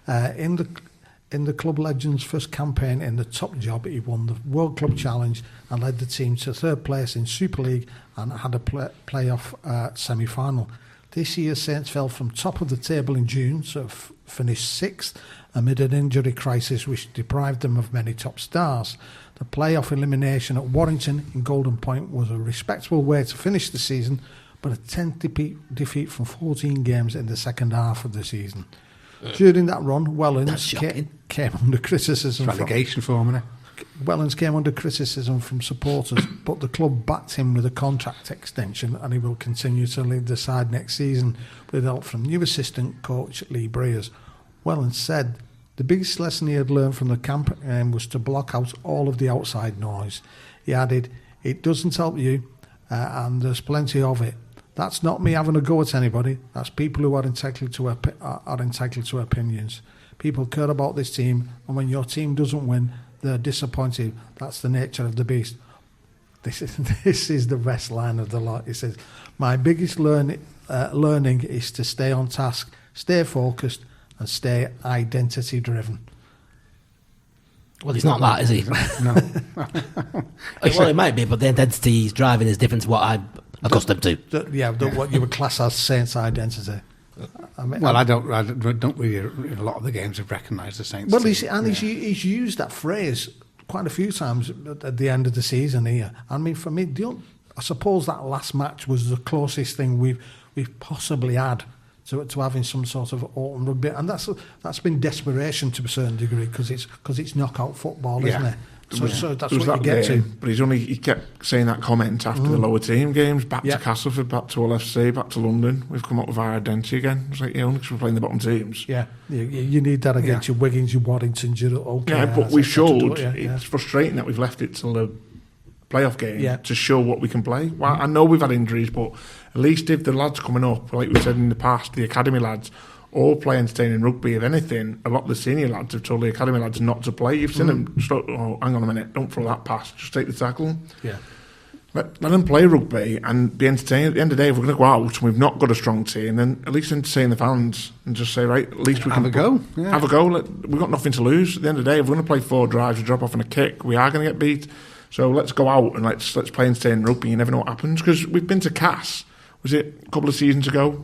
In the club legend's first campaign in the top job, he won the World Club Challenge and led the team to 3rd place in Super League and had a playoff semi-final. This year, Saints fell from top of the table in June, so finished 6th amid an injury crisis which deprived them of many top stars. The playoff elimination at Warrington in Golden Point was a respectable way to finish the season, but a 10th defeat from 14 games in the second half of the season. During that run, Wellens came under criticism. Relegation formula. Wellens came under criticism from supporters, but the club backed him with a contract extension, and he will continue to lead the side next season with help from new assistant coach Lee Breers. Wellens said the biggest lesson he had learned from the campaign was to block out all of the outside noise. He added, "It doesn't help you, and there's plenty of it. That's not me having a go at anybody. That's people who are entitled to opinions. People care about this team, and when your team doesn't win, they're disappointed. That's the nature of the beast." This is the best line of the lot. He says, "My biggest learning is to stay on task, stay focused, and stay identity driven." Well, he's not that, is he? No. Well, it might be, but the identity he's driving is different to what I'm accustomed to. What you would class as Saints identity. I don't really. In a lot of the games, have recognised the Saints. Well, he's used that phrase quite a few times at the end of the season here. I mean, for me, I suppose that last match was the closest thing we've possibly had to having some sort of open rugby, and that's been desperation to a certain degree because it's knockout football, isn't it? So that's what you get to. But he kept saying that comment after the lower team games, back to Castleford, back to LFC, back to London. We've come up with our identity again. It's like, only because we're playing the bottom teams. Yeah, you need that against your Wiggins, your Waddingtons, your OKRs. Yeah, but we showed. It's frustrating that we've left it till the playoff game to show what we can play. Well, I know we've had injuries, but at least if the lads coming up, like we said in the past, the academy lads, all play entertaining rugby. If anything, a lot of the senior lads have told the academy lads not to play. You've seen them, hang on a minute, don't throw that pass, just take the tackle. Yeah. Let them play rugby and be entertained. At the end of the day, if we're going to go out and we've not got a strong team, then at least entertain the fans and just say, right, at least we can have a go. Yeah. Have a go. We've got nothing to lose. At the end of the day, if we're going to play 4 drives, we drop off on a kick, we are going to get beat. So let's go out and let's play entertaining rugby. You never know what happens, because we've been to Cass. Was it a couple of seasons ago?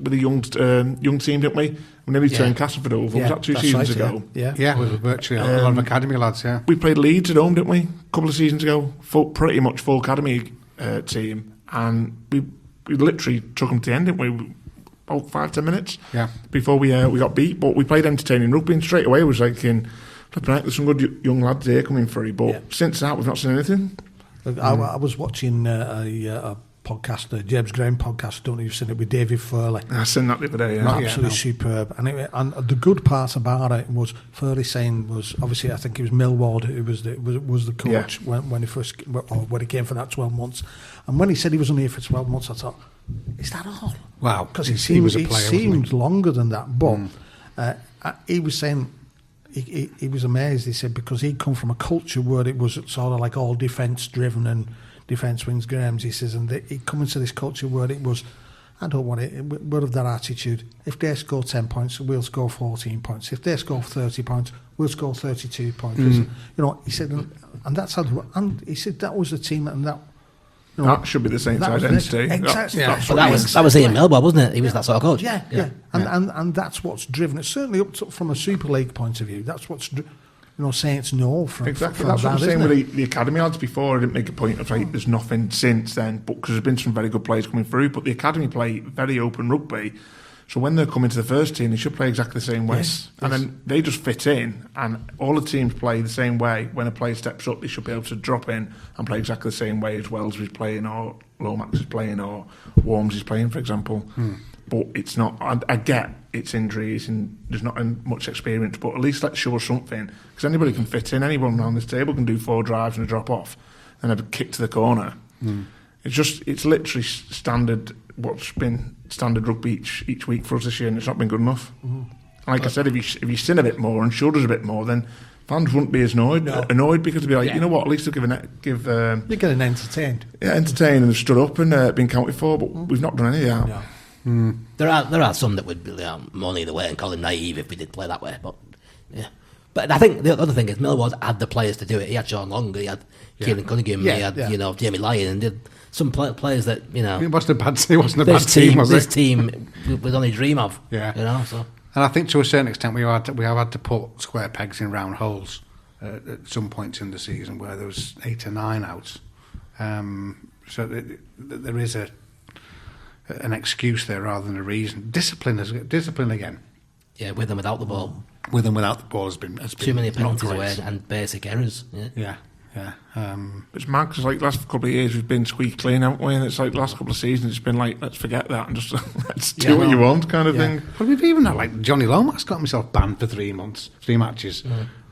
With a young team, didn't we? We nearly turned Castleford over. Was that 2 seasons ago? Yeah, with virtually a lot of academy lads, yeah. We played Leeds at home, didn't we? A couple of seasons ago. Pretty much full academy team. And we literally took them to the end, didn't we? About 5-10 minutes before we got beat. But we played entertaining rugby, and straight away was like, there's some good young lads here coming through. But since that, we've not seen anything. I was watching a podcast, James Graham podcast. Don't know if you've seen it, with David Furley. I seen that the other day. Yeah. Absolutely superb. And the good part about it was Furley saying was, obviously I think it was Millward who was the coach when he came for that 12 months. And when he said he was only here for 12 months, I thought, is that all? Wow, because it seemed longer than that. But he was saying he was amazed. He said because he'd come from a culture where it was sort of like all defence driven and defence wins games, he says, and he come into this culture where it was, I don't want it, we're of that attitude. If they score 10 points, we'll score 14 points. If they score 30 points, we'll score 32 points. He said, and that's how, and he said that was the team, and that. That should be the Saints' identity. Exactly. But that was Ian Melbourne, wasn't it? He was that sort of coach. Yeah. And that's what's driven it. Certainly up to, from a Super League point of view, that's what's Saints know from exactly. From that's that, what I'm saying with the academy lads before. I didn't make a point of there's nothing since then, but because there's been some very good players coming through. But the academy play very open rugby, so when they're coming to the first team, they should play exactly the same way. Yes. And then they just fit in, and all the teams play the same way. When a player steps up, they should be able to drop in and play exactly the same way as Wells is playing, or Lomax is playing, or Worms is playing, for example. But it's not. I get it's injuries and there's not much experience, but at least let's show something, because anybody can fit in. Anyone around this table can do 4 drives and a drop off and a kick to the corner. It's literally standard. What's been standard rugby each week for us this year, and it's not been good enough. Like I said, if you sin a bit more and showed us a bit more, then fans wouldn't be as annoyed because they'd be like, you know what, at least they'll give you're getting entertained. Yeah, entertained, and they've stood up and been counted for, but we've not done any of that. No. There are some that would be money the way and call him naive if we did play that way, but But I think the other thing is Millward had the players to do it. He had Sean Long, he had Kieran Cunningham, he had Jamie Lyon, and did some players that It wasn't a bad team, was it? This team would only dream of. Yeah. So. And I think to a certain extent we have had to put square pegs in round holes at some points in the season where there was 8 or 9 outs. So there is an excuse there rather than a reason. Discipline again. Yeah, with and without the ball. With and without the ball has been too many penalties away and basic errors. Yeah. It's mad because like last couple of years we've been squeaky clean, haven't we? And it's like last couple of seasons it's been like, let's forget that and just let's do what you want kind of thing. But we've even had like Johnny Lomax got himself banned for 3 matches.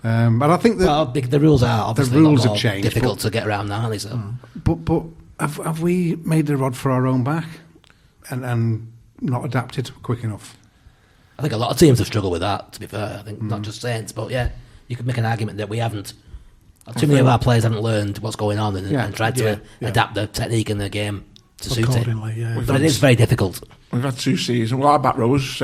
But I think that the rules are obviously the rules have changed, difficult to get around now, aren't they? So. But have we made the rod for our own back and not adapted quick enough? I think a lot of teams have struggled with that, to be fair. I think not just Saints, but you could make an argument that we haven't. Too many of our players haven't learned what's going on and tried to adapt the technique in the game to suit it. But it is very difficult. We've had 2 seasons. Well, our back rowers,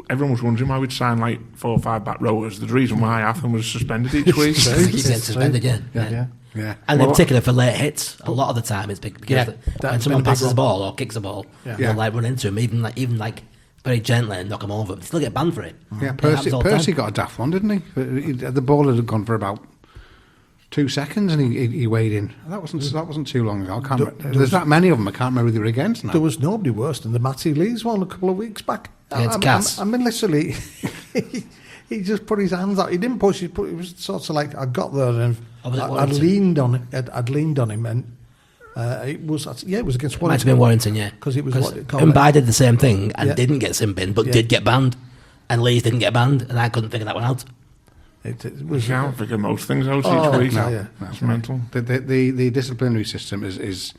everyone was wondering why we'd sign like 4 or 5 back rowers. The reason why half of them was suspended each week. Keep getting suspended, yeah. And in particular for late hits, a lot of the time it's because when someone passes the ball or kicks the ball, they'll like run into him, even like very gently and knock him over. But still get banned for it. Yeah, Percy got a daft one, didn't he? The ball had gone for about 2 seconds, and he weighed in. That wasn't too long ago. There's that many of them. I can't remember who they were against now. There was nobody worse than the Matty Lees one a couple of weeks back. It's Cass. I mean, literally, he just put his hands out. He didn't push. It was sort of like I got there and I leaned on him. I'd leaned on him, and it was against Warrington. Might have been Warrington, yeah. Because it was Mbai did the same thing and didn't get sin bin, but did get banned. And Lees didn't get banned, and I couldn't figure that one out. It was, you can't figure most things out each week. No, that's mental. The disciplinary system is,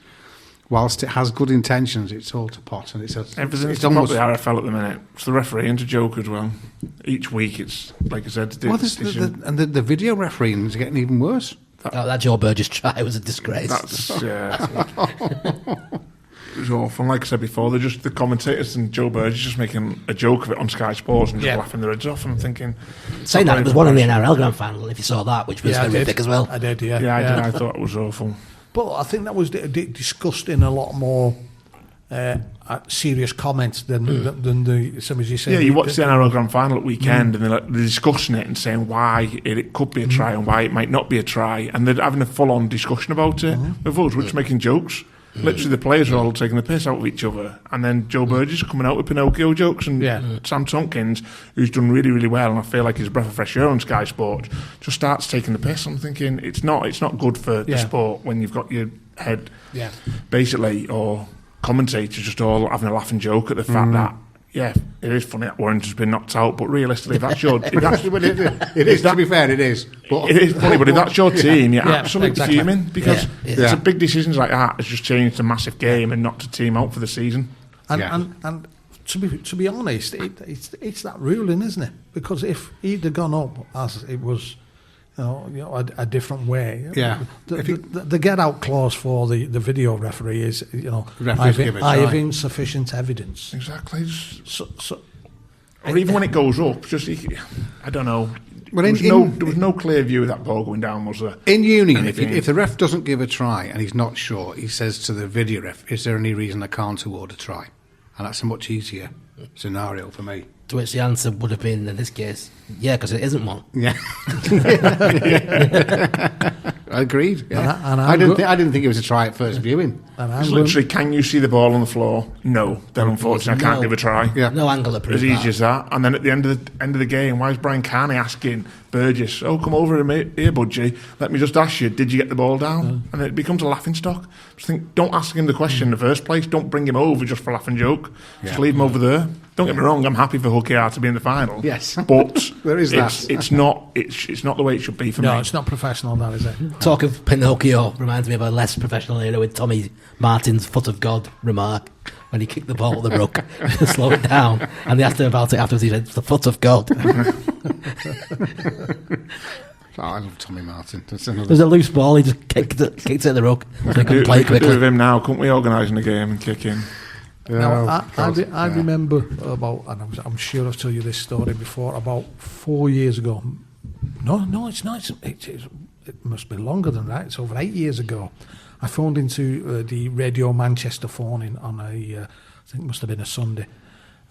whilst it has good intentions, it's all to pot, and it's almost the RFL at the minute. It's the refereeing's a joke as well. Each week, it's like I said. The video refereeing is getting even worse. That Joe Burgess try was a disgrace. It was awful. And like I said before, they're just the commentators and Joe Burgess just making a joke of it on Sky Sports and just laughing their heads off. And I'm thinking, saying that, there was one in the NRL Grand Final. If you saw that, which was horrific as well. I did. Yeah, I did. I thought it was awful. But I think that was discussed in a lot more serious comments than the some as you say. Yeah, you watch the NRL Grand Final at weekend, and they're discussing it and saying why it could be a try and why it might not be a try, and they're having a full-on discussion about it. With us, we're just making jokes. Literally, the players are all taking the piss out of each other, and then Joe Burgess coming out with Pinocchio jokes, and Sam Tompkins, who's done really, really well, and I feel like he's a breath of fresh air on Sky Sports, just starts taking the piss. I'm thinking it's not good for the sport when you've got your head, basically, or commentators just all having a laughing joke at the fact that. Yeah, it is funny that Warrington's been knocked out, but realistically, if that's your... to be fair, it is. But it is funny, but if that's your team, you're absolutely fuming, because it's a big decisions like that has just changed a massive game and knocked a team out for the season. And to be honest, it's that ruling, isn't it? Because if he'd have gone up as it was... a different way. Yeah. The get out clause for the video referee is, I have insufficient evidence. Exactly. So, or even when it goes up, just I don't know. Well, there was no clear view of that ball going down, was there? In Union, if the ref doesn't give a try and he's not sure, he says to the video ref, "Is there any reason I can't award a try?" And that's a much easier scenario for me. To which the answer would have been, in this case, because it isn't one. Yeah. Agreed. Yeah. I didn't think it was a try at first viewing. It's literally, can you see the ball on the floor? No. Then unfortunately, I can't give a try. Yeah. No angle approved. As easy as that. And then at the end of the game, why is Brian Carney asking Burgess, come over here, Budgie, let me just ask you, did you get the ball down? And it becomes a laughing stock. Just think, don't ask him the question in the first place. Don't bring him over just for a laughing joke. Just leave him over there. Don't get me wrong, I'm happy for Hooker to be in the final. Yes. But there is that. It's not the way it should be for me. No, it's not professional, that is it. Talk of Pinocchio reminds me of a less professional era with Tommy Martin's foot of God remark when he kicked the ball at the ruck to slow it down. And they asked him about it afterwards. He said, "It's the foot of God." I love Tommy Martin. There's a loose ball, he just kicked it at the ruck. So he couldn't play quickly. Do with him now, couldn't we, organising a game and kick in? Now, I remember about, and I'm sure I've told you this story before, about 4 years ago. No, it's not. It must be longer than that. It's over 8 years ago. I phoned into the Radio Manchester phone on I think it must have been a Sunday.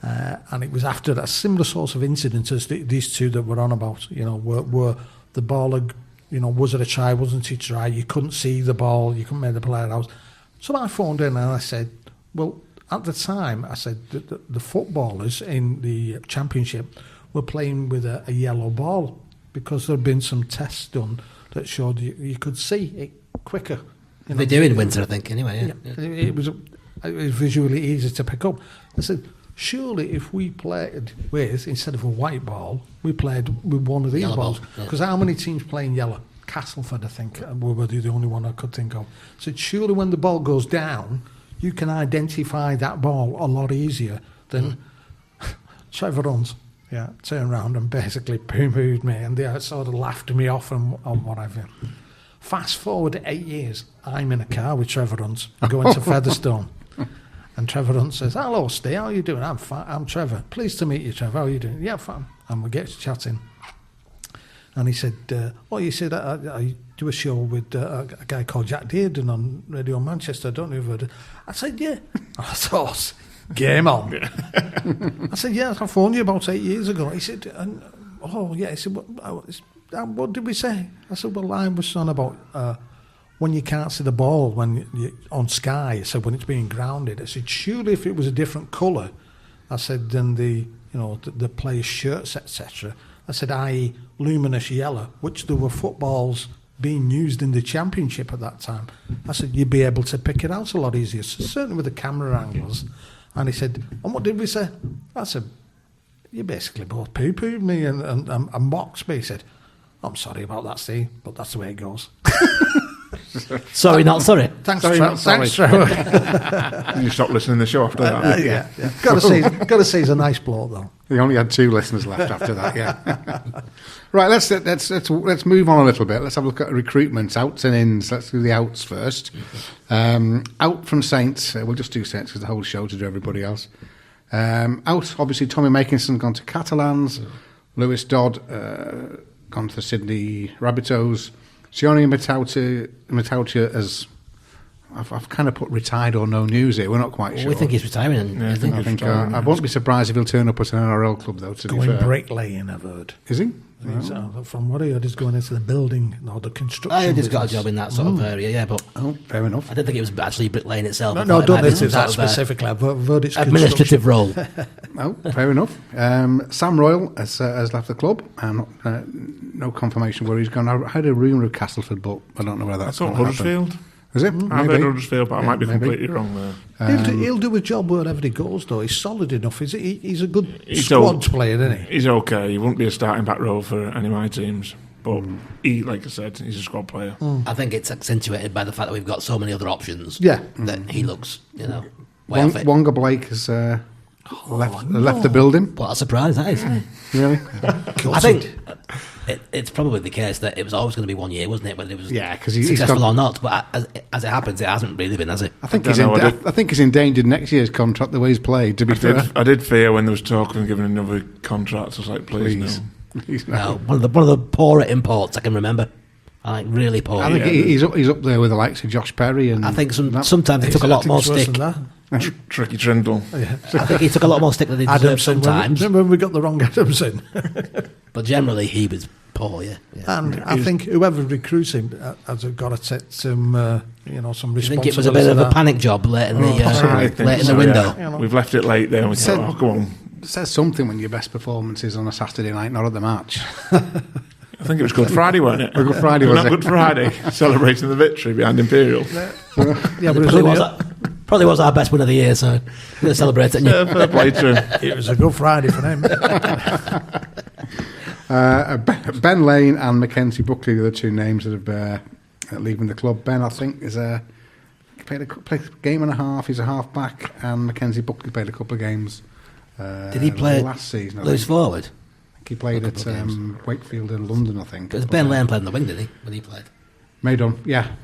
And it was after that similar sort of incident as these two that we're on about, were the ball, was it a try, wasn't it a try? You couldn't see the ball, you couldn't make the player out. So I phoned in and I said, well, at the time, I said the footballers in the championship were playing with a yellow ball because there had been some tests done that showed you could see it quicker. They do in winter, I think, anyway. Yeah. It was visually easy to pick up. I said, surely if we played with, instead of a white ball, we played with one of these yellow balls. Because how many teams playing yellow? Castleford, I think, were the only one I could think of. So surely when the ball goes down, you can identify that ball a lot easier than Trevor Hunt. Yeah, turned around and basically poo-pooed me, and they sort of laughed me off and whatever. Fast forward 8 years, I'm in a car with Trevor Hunt going to Featherstone. And Trevor Hunt says, "Hello, Ste, how are you doing?" "I'm fine. I'm Trevor. Pleased to meet you, Trevor. How are you doing?" "Yeah, fine." And we get chatting. And he said, "You said I do a show with a guy called Jack Dearden on Radio Manchester. I don't know if you've heard it." I said, "Yeah." I thought, game on. I said, "Yeah, I phoned you about 8 years ago." He said, "Oh, yeah." He said, "Well, what did we say? I said, well, I was on about when you can't see the ball when you on Sky. I said when it's being grounded. I said surely if it was a different colour, I said then the players' shirts etc. I said i.e. luminous yellow, which there were footballs being used in the Championship at that time. I said you'd be able to pick it out a lot easier. So certainly with the camera angles. And he said, and what did we say? I said, you basically both poo-pooed me and mocked me. He said, I'm sorry about that, Steve, but that's the way it goes. Sorry, not sorry. Thanks, Sorry, not sorry. Trevor. And you stopped listening to the show after that. Yeah. Got to say he's a nice bloke, though. He only had 2 listeners left after that. Yeah. Right. Let's move on a little bit. Let's have a look at recruitment, outs and ins. Let's do the outs first. Out from Saints. We'll just do Saints because the whole show to do everybody else. Out, obviously, Tommy Makinson gone to Catalans. Lewis Dodd gone to the Sydney Rabbitohs. Sione Matautia as I've kind of put retired or no news here. We're not quite sure. We think he's retiring. Yeah, I think he's retiring. I won't be surprised if he'll turn up at an NRL club, though. To be Going fair, bricklaying, I've heard. is he? From what I heard, he's going into the building or the construction. I heard he's got a business. job in that sort of area, yeah, but Oh, fair enough. I didn't think it was actually bricklaying itself. No, I thought it don't might be listen some to that sort of, specifically. I've heard it's administrative role. Oh, fair enough. Sam Royal has left the club. No confirmation where he's gone. I heard a rumour of Castleford, but I don't know whether I that's thought going to happen. Huddersfield. Is it? I've heard Huddersfield, but I might be maybe. completely wrong there. He'll do a job wherever he goes, though. He's solid enough. He's a good He's squad player, isn't he? He's okay. He wouldn't be a starting back row for any of my teams. But he, like I said, he's a squad player. I think it's accentuated by the fact that we've got so many other options. Yeah. That he looks, way off it. Wonga Blake has left the building. What a surprise that is. Really? I think it's probably the case that it was always going to be 1 year, wasn't it? Whether it was 'cause he's successful got- or not. But as it happens, it hasn't really been, has it? I think I don't know, I think he's endangered next year's contract the way he's played. To be fair, I did fear when there was talk of giving another contract. I was like, please. No. Please, No, one of the poorer imports I can remember. Like really poor. I think he's up there with the likes of Josh Perry, and I think sometimes he took a lot more stick. Tricky Trindle. I think he took a lot more stick than he deserved Adamson. sometimes. Remember when we got the wrong Adamson? But generally, he was poor. Yeah. And I think whoever recruits him has got to take some, some responsibility. I think it was a bit of a panic job late in the window. Yeah. We've left it late there. And we said, go on. it says something when your best performance is on a Saturday night, not at the match. I think it was Good Friday, wasn't it? Good Friday, was Not it? Good Friday, celebrating the victory behind Imperial. Yeah, but Probably was our best win of the year, so we'll celebrate it. Yeah, fair play to him. it was a good Friday for them. Ben Lane and Mackenzie Buckley are the two names that have leaving the club. Ben, I think, is played a game and a half. He's a half back, and Mackenzie Buckley played a couple of games. Did he play last season? I loose think. forward? I think he played at Wakefield in London, I think. It was Ben Lane played in the wing, did he? When he played. Maidon,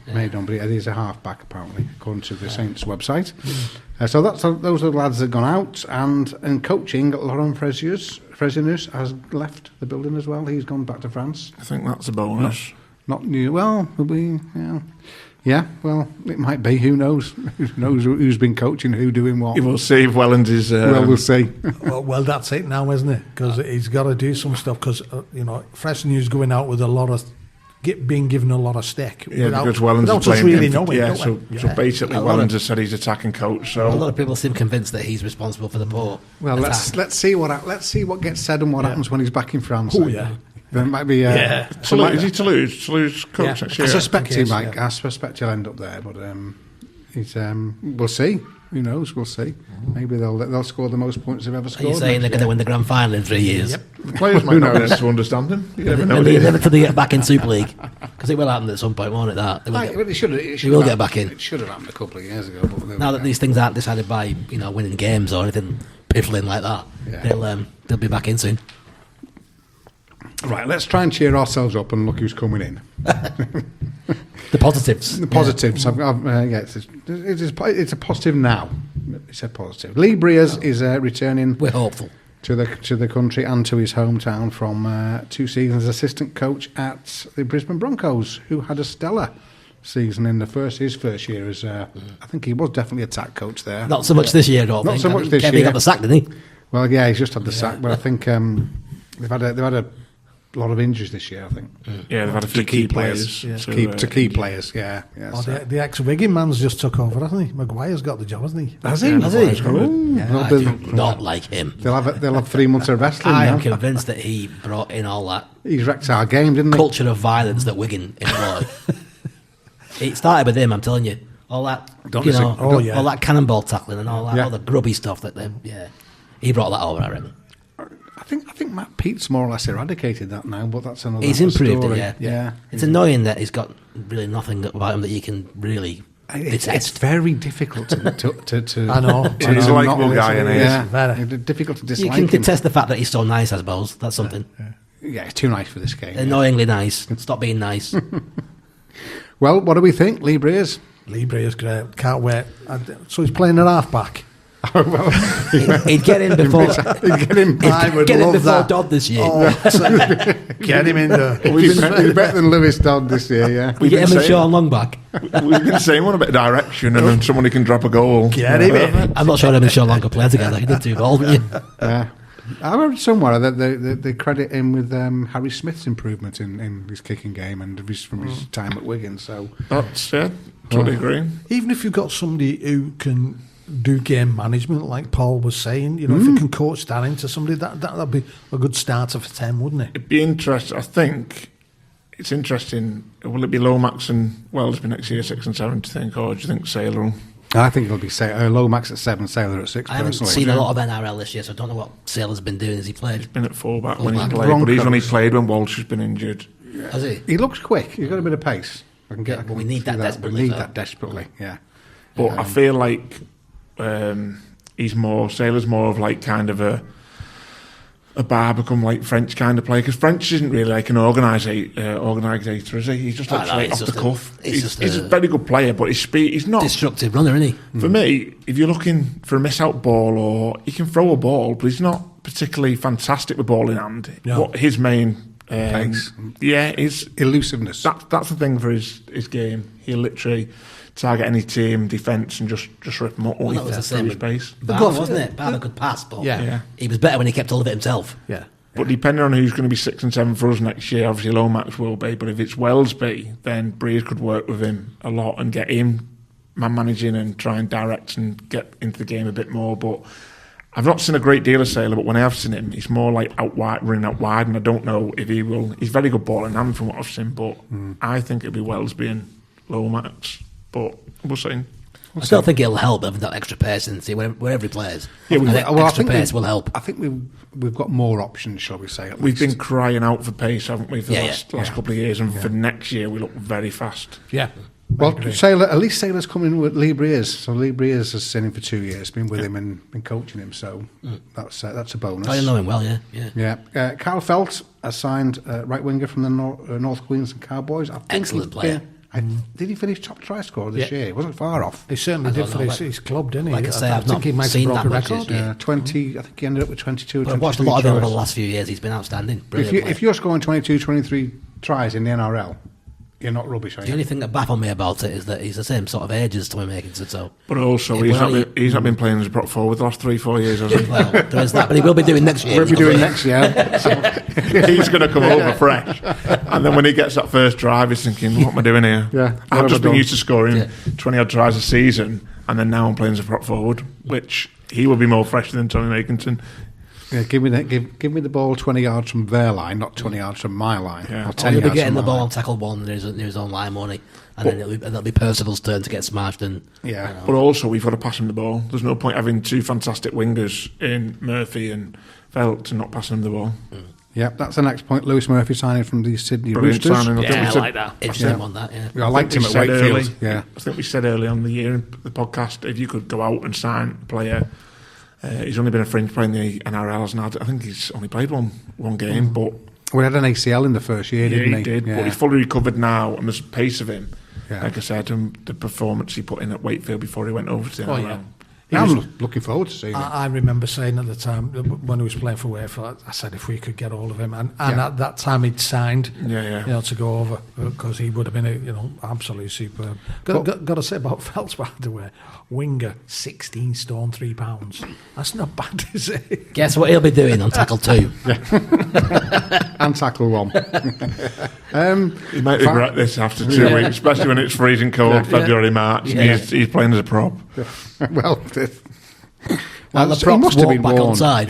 Maidon, but he's a half back apparently, according to the Saints website. So those are the lads that have gone out, and coaching, Laurent Fresinus has left the building as well. He's gone back to France. I think that's a bonus. Not new. Well, it'll be, yeah. Well, it might be. Who knows? Who knows who's been coaching who, doing what? We'll see if Welland is. Well, we'll see. well, that's it now, isn't it? Because he's got to do some stuff. Because Fresh News going out with a lot of being given a lot of stick. Because Welland's without playing. us really knowing. So basically, Welland has said he's attacking coach. So A lot of people seem convinced that he's responsible for the poor. Well, let's see what gets said and what happens when he's back in France. Oh yeah. There might be. Toulouse, is he Toulouse? Toulouse coach next I year? suspect he Yes, might. yeah. I suspect he'll end up there, but he's. We'll see. Who knows? We'll see. Maybe they'll score the most points they've ever Are scored. you saying they're next going to win the grand final in 3 years? Yep. The players might not be able to understand him. You never know. And do you? never till they get back in Super League. Because it will happen at some point, won't it? That They will year. get- It should He will get back in. It should have happened a couple of years ago. But now that these things aren't decided by winning games or anything piffling like that, Yeah. they'll be back in soon. Right, let's try and cheer ourselves up and look who's coming in. The positives. The positives. It's a positive now. It's a positive. Lee Briers is returning We're hopeful. to the country and to his hometown from 2 seasons as assistant coach at the Brisbane Broncos, who had a stellar season in his first year as I think he was definitely attack coach there. Not so much this year, I don't Not think. so I much think this Kevin year. got the sack, didn't he? Well, yeah, he's just had the sack, but I think they've had a a lot of injuries this year, I think. Yeah, they've had a few key players. Key players, yeah. Oh, the ex-Wigan man's just took over, hasn't he? Maguire's got the job, hasn't he? Has he? Has he? Oh, I do not like him. They'll have 3 months of wrestling I now. am convinced that he brought in all that He's wrecked our game, didn't he? culture of violence that Wigan employ. It started with him, I'm telling you. All that, all that cannonball tackling and all that other grubby stuff that he brought that over, I reckon. I think Matt Pete's more or less eradicated that now, but that's another He's improved story. it, yeah. It's annoying that he's got really nothing about him that you can really It's detest. very difficult to I know. He's a likeable guy, and yeah, difficult to You dislike can him. detest the fact that he's so nice, I suppose. That's something. Yeah, it's too nice for this game. Annoyingly nice. Stop being nice. Well, what do we think, Lee Breers? Lee Breers great. Can't wait. So he's playing at half-back. He'd get in before. Get him. I would Get in love before that. Dodd this year. Get him in there. He's better than Lewis Dodd this year, yeah. We get him and saying- Sean Longback. We've been saying one a bit of direction, and then somebody can drop a goal. Get him in. I'm not sure him and Sean Long could play together. You did 2 goals, didn't you? Yeah. I read somewhere that they credit him with Harry Smith's improvement in his kicking game and from his time at Wigan. So That's totally agree. Even if you've got somebody who can do game management, like Paul was saying, if you can coach that into somebody, that'd be a good starter for 10, wouldn't it? It'd be interesting. I think it's interesting. Will it be Lomax and Wellsby next year, 6 and 7? Do you think, or do you think Sailor will? I think it'll be Lomax at 7, Sailor at 6. I haven't personally. seen a lot of NRL this year, so I don't know what Sailor's been doing. Has he played? Been at fullback when he's Fullback. played, but he's only Broncos. played when Walsh has been injured. Has he? He looks quick. He's got a bit of pace. I can get. Yeah, but we need that We desperately, need so. that desperately. Yeah. But I feel like Sailor's more of like kind of a Barbican like French kind of player, because French isn't really like an organisator, is he? He's just like straight off the cuff. He's a very good player, but his speed, he's not Destructive runner, isn't he? For me, if you're looking for a miss-out ball, or he can throw a ball, but he's not particularly fantastic with ball in hand. No. What his main Pace. is Elusiveness. that's the thing for his game. He'll literally target any team defence and just rip them up Well, that was the same his with pace. Barber, wasn't it? Barber could pass, but Yeah. he was better when he kept hold of it himself. Yeah. But depending on who's going to be 6 and 7 for us next year, obviously Lomax will be. But if it's Wellsby, then Breeze could work with him a lot and get him man managing and try and direct and get into the game a bit more. But I've not seen a great deal of Sailor, but when I have seen him, he's more like running out wide, and I don't know if he will. He's very good ball in hand from what I've seen, but I think it'll be Wellsby and Lomax. But we'll see. I still think it'll help having that extra pace and see wherever he plays. Yeah, I think extra pace will help. I think we've got more options, shall we say? At We've least. been crying out for pace, haven't we, for the last yeah. couple of years, and for next year we look very fast. Yeah. Well, at least Sailor's coming with Lee Breers. So Lee Breers has seen him for 2 years, been with him and been coaching him. So that's a bonus. Oh, you know him well, yeah. Yeah. Carl Felt has signed right winger from the North Queensland Cowboys. I think Excellent player. Did he finish top try scorer this year? He wasn't far off. He certainly I did don't for know, his club, didn't he? like I say, I've think not he might seen have broke that a much record. this 20. I think he ended up with 22. But I've watched a 23 lot of him over tries. the last few years. He's been outstanding. Brilliant player. If you're scoring 22, 23 tries in the NRL, you're not rubbish, are The you? only thing that baffled me about it is that he's the same sort of age as Tommy Makinson, so... But also, Yeah, he's not been playing as a prop forward the last 3-4 years, has he? Well, there is that, but he will be doing next year. We'll be doing next year. He's going to come over fresh. And then when he gets that first drive, he's thinking, what am I doing here? Yeah, what I've have just I been done? used to scoring 20-odd tries a season, and then now I'm playing as a prop forward, which he will be more fresh than Tommy Makinson. Yeah, give me the ball 20 yards from their line, not 20 yards from my line. Yeah. Or Or 10 He'll be yards getting from the my ball line. on tackle one near his own line, won't he? And then it'll be Percival's turn to get smashed. And Yeah. But also, we've got to pass him the ball. There's no point having two fantastic wingers in Murphy and Felt and not passing him the ball. Yep, that's the next point. Lewis Murphy signing from the Sydney Brilliant Roosters. signing. I think we I said- like that. Interesting one, that, yeah. Yeah, I liked him we at said Wakefield. early- Yeah. I think we said early on the year in the podcast, if you could go out and sign a player, he's only been a fringe player in the NRL, hasn't he? I think he's only played one game, but We had an ACL in the first year, didn't he? he did. Yeah. But he's fully recovered now, and the pace of him, Yeah. like I said, the performance he put in at Wakefield before he went over to the NRL. I'm looking forward to seeing him. I remember saying at the time when he was playing for Wakefield, I said if we could get hold of him, and at that time he'd signed, to go over, because he would have been absolutely superb. Got to say about Phelps, by the way, winger, 16 stone 3 pounds. That's not bad, is it? Guess what he'll be doing on tackle 2? And tackle 1. He might regret this after 2 weeks, especially when it's freezing cold, February, March. Yeah. He's playing as a prop. Well, Well, the he props must have walk been back warned. on side.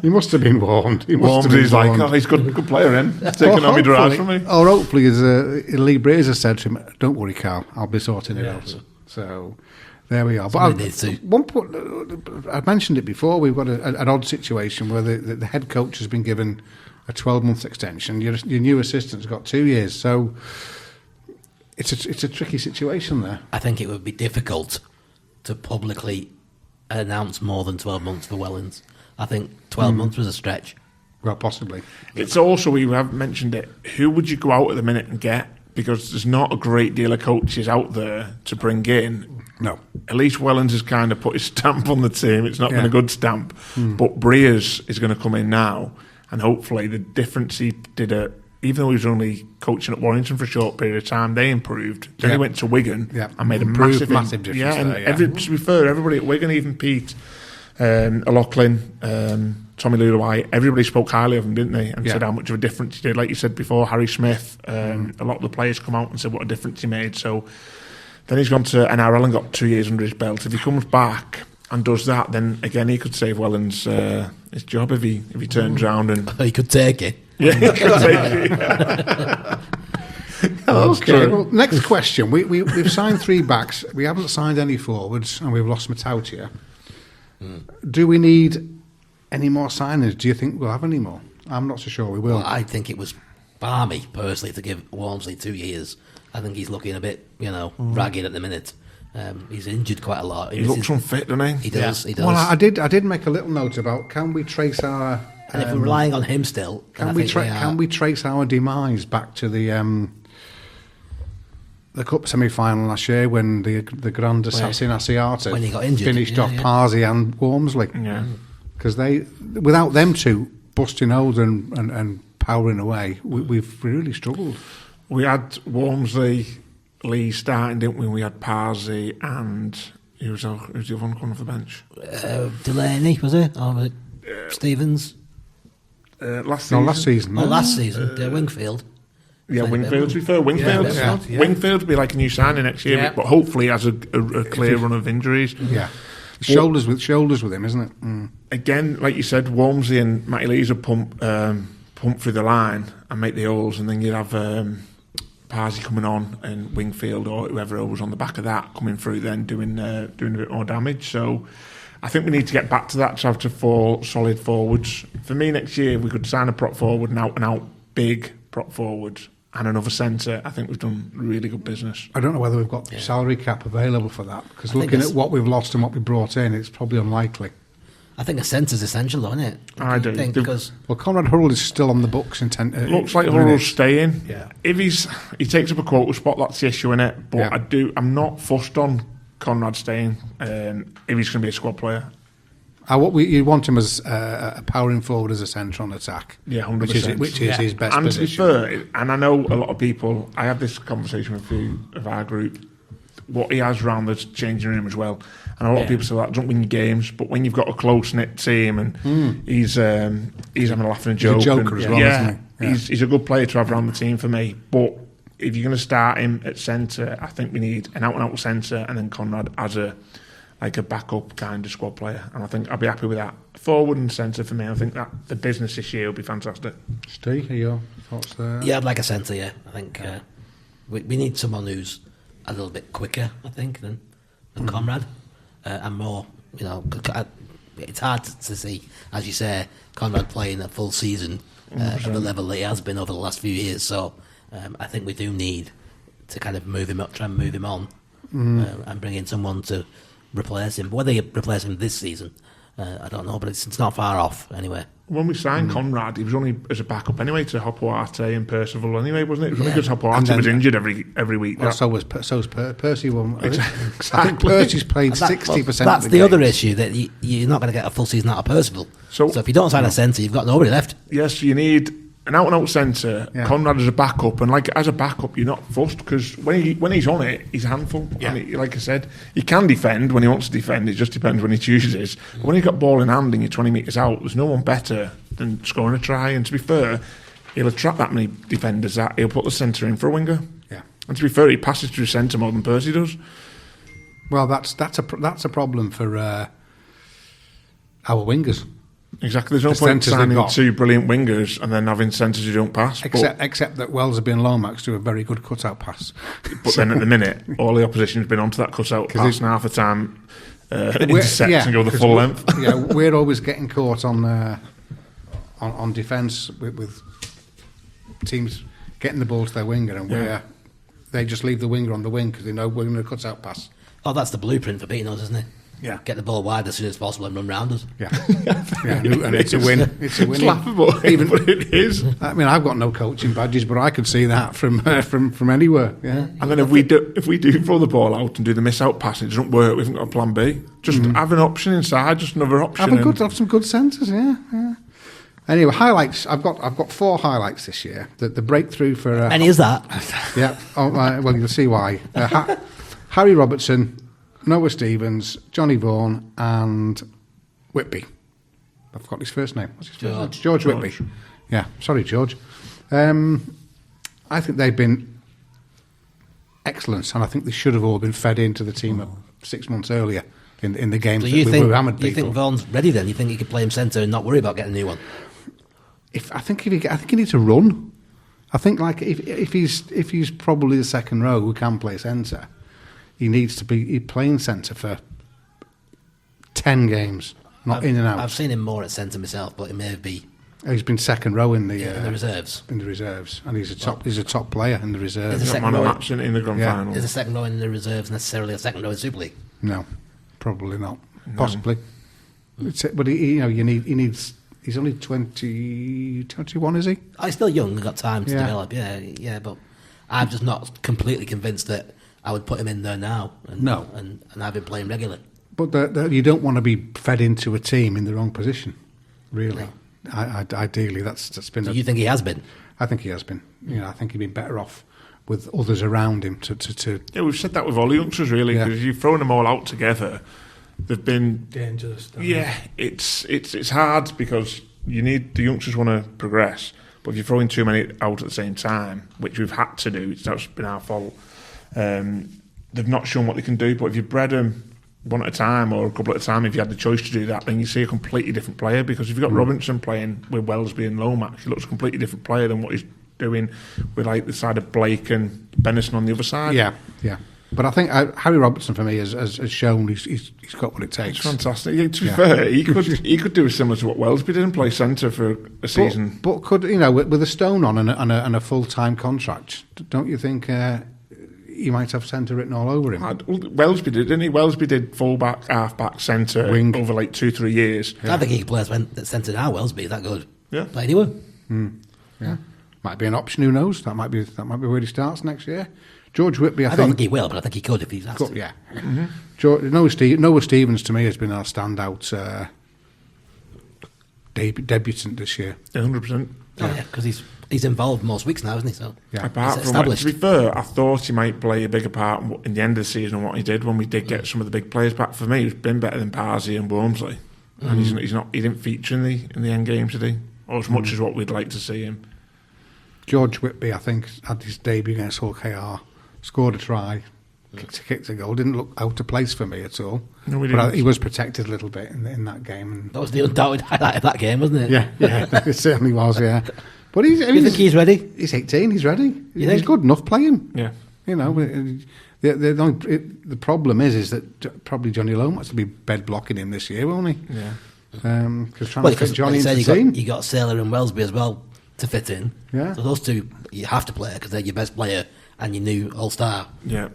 He must have been warned. He must have been He's like, warned. he's good player in. Taking on me drives from me. Or hopefully, as Lee Brazer said to him, "Don't worry, Carl, I'll be sorting it out." So there we are. Somebody needs to. One point, I mentioned it before. We've got an odd situation where the head coach has been given a 12-month extension. Your new assistant's got 2 years. So it's a tricky situation there. I think it would be difficult to publicly announce more than 12 months for Wellens. I think 12 months was a stretch. Well, possibly. It's also, we have mentioned it, who would you go out at the minute and get? Because there's not a great deal of coaches out there to bring in. No. At least Wellens has kind of put his stamp on the team. It's not been a good stamp. But Breers is going to come in now, and hopefully the difference he did even though he was only coaching at Warrington for a short period of time, they improved. Then he went to Wigan and made a massive difference. Yeah, and to be fair, everybody at Wigan, even Pete, O'Loughlin, Tommy Lulawai, everybody spoke highly of him, didn't they? And said how much of a difference he did. Like you said before, Harry Smith, a lot of the players come out and said what a difference he made. So then he's gone to NRL and got 2 years under his belt. If he comes back and does that, then again he could save Wellens his job if he turns round and He could take it. he could take it. Okay. Well, next question. We've signed 3 backs. We haven't signed any forwards, and we've lost Matautia. Do we need any more signings? Do you think we'll have any more? I'm not so sure we will. Well, I think it was balmy, personally, to give Walmsley 2 years. I think he's looking a bit, ragged at the minute. He's injured quite a lot. He looks unfit, doesn't he? He does. He does. Well, I did make a little note about can we trace our. And if we're relying on him still, Can we trace our demise back to the cup semi-final last year when the grand assassin Asiata when he got injured, finished off Parsi and Walmsley? Yeah. Because without them two busting holes and powering away, we've really struggled. We had Walmsley, Lee starting, didn't we? We had Parsi and who was the other one coming off the bench? Delaney, was it? Or was it Stevens? Last season. Last season. Last season, Wingfield. Yeah, Wingfield. To be fair, Wingfield will be like a new signing next year, but hopefully has a clear run of injuries. Yeah, shoulders with him, isn't it? Again, like you said, Walmsley and Matty Lees will pump through the line and make the holes, and then you'd have Parsi coming on and Wingfield or whoever was on the back of that coming through, then doing a bit more damage. So I think we need to get back to that to have 4 solid forwards. For me, next year we could sign a prop forward, an out big prop forward, and another centre. I think we've done really good business. I don't know whether we've got salary cap available for that, because looking at what we've lost and what we brought in, it's probably unlikely. I think a centre's essential, though, isn't it? I do. Because Conrad Hurrell is still on the books. Looks like Hurrell's staying. Yeah. If he takes up a quota spot, that's the issue in it. But I'm not fussed on Conrad staying if he's going to be a squad player. You want him as a powering forward as a centre on attack. Yeah, 100%. Which is his best and position. To be fair, and I know a lot of people, I have this conversation with a few of our group, what he has around the changing room as well. And a lot of people say that doesn't win you games, but when you've got a close-knit team and he's having a laugh and a joke. He's a joker as well, isn't he? Yeah. He's a good player to have around the team for me. But if you're going to start him at centre, I think we need an out-and-out centre and then Conrad as a backup kind of squad player, and I think I'll be happy with that. Forward and centre for me, I think that the business this year will be fantastic. Steve, are your thoughts there? Yeah, I'd like a centre, I think we need someone who's a little bit quicker, I think, than Conrad, and more, it's hard to see, as you say, Conrad playing a full season at the level that he has been over the last few years, so I think we do need to kind of move him up, try and move him on, and bring in someone to replace him. Whether you replace him this season, I don't know, but it's not far off anyway. When we signed Conrad, he was only as a backup anyway to Hopewarte and Percival anyway, wasn't it? It was only because Hopewarte was injured every week. Well, so's Percy. Exactly. I think Percy's played 60%. That's of the other games. issue, that you're not going to get a full season out of Percival. So if you don't sign a centre, you've got nobody left. Yes, you need an out-and-out centre, Conrad as a backup, and as a backup, you're not fussed because when he's on it, he's a handful. Yeah. And like I said, he can defend when he wants to defend. It just depends when he chooses. But when you've got ball in hand and you're 20 metres out, there's no one better than scoring a try. And to be fair, he'll attract that many defenders that he'll put the centre in for a winger. Yeah. And to be fair, he passes through centre more than Percy does. Well, that's a problem for our wingers. Exactly. There's no The point centres they've signing got. 2 brilliant wingers and then having centres who don't pass. Except that Welsby and Lomax do a very good cut-out pass. But then at the minute, all the opposition's been onto that cut-out pass, and half the time intercept and go the full length. Yeah, we're always getting caught on defence with teams getting the ball to their winger, and they just leave the winger on the wing because they know we're going to cut-out pass. Oh, that's the blueprint for beating us, isn't it? Yeah. Get the ball wide as soon as possible and run round us. Yeah, and it's a win. It's a win. It's laughable, but it is. I mean, I've got no coaching badges, but I could see that from anywhere. Yeah. And then if we do throw the ball out and do the miss-out pass and it doesn't work, we haven't got a plan B. Just have an option inside, just another option. Have some good centres. Yeah. Anyway, highlights. I've got 4 highlights this year. The breakthrough for And is that? Yeah. Well, you'll see why. Harry Robertson, Noah Stevens, Johnny Vaughan, and Whitby. I've forgot his first name. What's his first name? George Whitby. Yeah. Sorry, George. I think they've been excellent, and I think they should have all been fed into the team 6 months earlier in the games So that we were hammered people. you think Vaughan's ready then? You think he could play him centre and not worry about getting a new one? I think he needs to run. I think if he's probably the second row who can play centre, he needs to be playing centre for 10 games, not in and out. I've seen him more at centre myself, but it may be. He's been second row in the reserves. In the reserves, and he's a top player in the reserves. Is a Man second of row match in the grand final. Is a second row in the reserves necessarily a second row in Super League? No, probably not. Possibly, but he needs. He's only 21, is he? Oh, he's still young and got time to Yeah. develop. Yeah, but I'm just not completely convinced that I would put him in there now. And have him playing regularly. But you don't want to be fed into a team in the wrong position, really. No. Ideally, that's been. So you think he has been? I think he has been. I think he'd been better off with others around him to. Yeah, we've said that with all the youngsters really, because you've thrown them all out together. They've been dangerous. Yeah, it's hard because you need the youngsters want to progress, but if you're throwing too many out at the same time, which we've had to do, that's been our fault. They've not shown what they can do, but if you bred them one at a time or a couple at a time, if you had the choice to do that, then you see a completely different player. Because if you've got Robinson playing with Welsby and Lomax, he looks a completely different player than what he's doing with the side of Blake and Bennison on the other side. Yeah. But I think Harry Robertson, for me, has shown he's got what it takes. It's fantastic. Yeah, to be fair, he could do similar to what Welsby did and play centre for a season. But could with a Stone on and a full-time contract, don't you think he might have centre written all over him? Welsby did, didn't he? Welsby did full-back, half-back, centre Wing. over 2-3 years. I think he could play as centre now. Welsby, is that good? Yeah. Play anywhere. Yeah, might be an option. Who knows? That might be where he starts next year. George Whitby, I don't think he will, but I think he could if he's asked to. Yeah. Noah Stevens, to me, has been our standout debutant this year. 100%. Yeah, because he's involved most weeks now, isn't he? So Yeah. Apart he's from established. to be fair, I thought he might play a bigger part in the end of the season than what he did when we did get some of the big players back. For me, he's been better than Parsi and Wormsley, and he's not. He didn't feature in the end game today, or as much as what we'd like to see him. George Whitby, I think, had his debut against Hull KR, scored a try, kicked a goal. Didn't look out of place for me at all. No, he but didn't. He was protected a little bit in that game. And That was the undoubted highlight of that game, wasn't it? yeah, it certainly was. Yeah, but Do you think he's ready? He's 18. He's ready. He's think? good enough. Play him. Yeah. The problem is that probably Johnny Lomax will be bed blocking him this year, won't he? Yeah. Because trying to fit Johnny into the you team. got Sailor and Welsby as well to fit in. Yeah. So those two you have to play because they're your best player and your new all-star Yeah.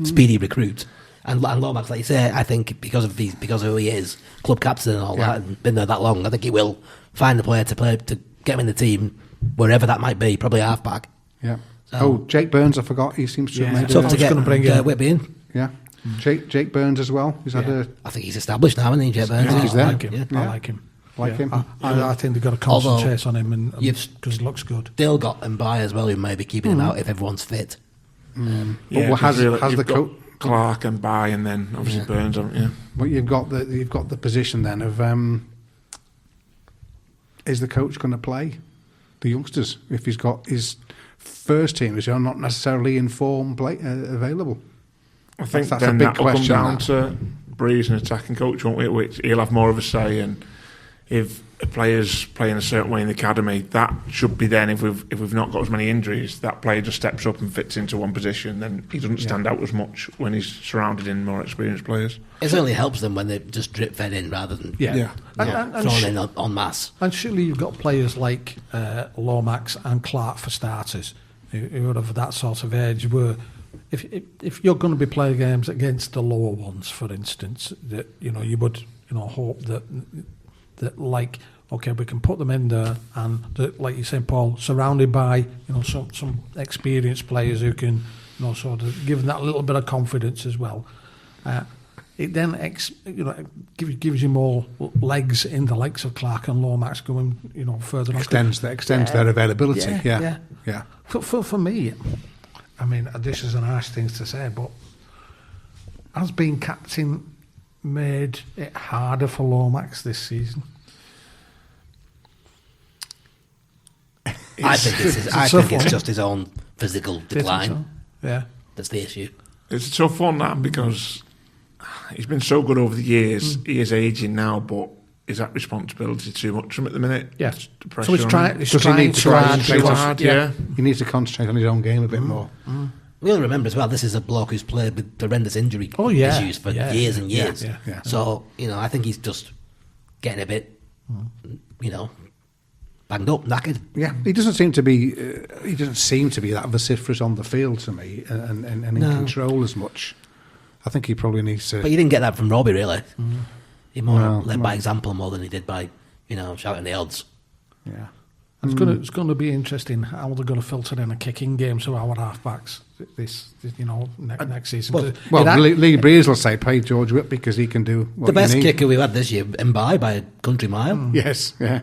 speedy recruit. And Lomax, like you say, I think because of who he is, club captain and all that, and been there that long, I think he will find a player to get him in the team, wherever that might be, probably half-back. Yeah. So, Jake Burns, I forgot, he seems to have made tough to get bring Whitby in. Yeah. Jake Burns as well. He's had I think he's established now, isn't he, Jake Burns? I think he's there. I like him. Like him. I think they've got a constant chase on him because it looks good. Still got Mbai as well, who may be keeping him out if everyone's fit. But has the coach Clark and Bay, and then obviously Burns, haven't you? But you've got the position then of is the coach going to play the youngsters if he's got his first teamers who are not necessarily in form available? I think that's then a big that will come question. down to Breeze and attacking coach, won't it? Which he'll have more of a say, and if a player's playing a certain way in the academy, that should be then, if we've not got as many injuries, that player just steps up and fits into one position, then he doesn't stand out as much when he's surrounded in more experienced players. It certainly helps them when they just drip fed in rather than thrown in en masse. And surely you've got players like Lomax and Clark for starters, who are of that sort of age, where if you're going to be playing games against the lower ones, for instance, that you would hope that like, okay, we can put them in there, and like you said, Paul, surrounded by some experienced players who can sort of give them that little bit of confidence as well. It then gives you more legs in the likes of Clark and Lomax going further. Extends their availability. Yeah. For me, I mean, this is an harsh thing to say, but has being captain made it harder for Lomax this season? I think it's just his own physical decline. So? Yeah, that's the issue. It's a tough one, that, because he's been so good over the years. He is aging now, but is that responsibility too much from him at the minute? Yeah. So he's trying He needs to concentrate hard, yeah. He needs to concentrate on his own game a bit more. We got to remember as well, this is a bloke who's played with horrendous injury issues for years and years. Yeah. So, I think he's just getting a bit, banged up, knackered. Yeah, he doesn't seem to be. He doesn't seem to be that vociferous on the field to me, and in control as much. I think he probably needs to. But you didn't get that from Robbie, really. He led by example more than he did by, shouting the odds. Yeah. It's going to be interesting how they're going to filter in a kicking game to our halfbacks next season. Lee Breeze will say play George Whip because he can do what the best you need. kicker we've had this year, Mbai, by a country mile. Yes, yeah.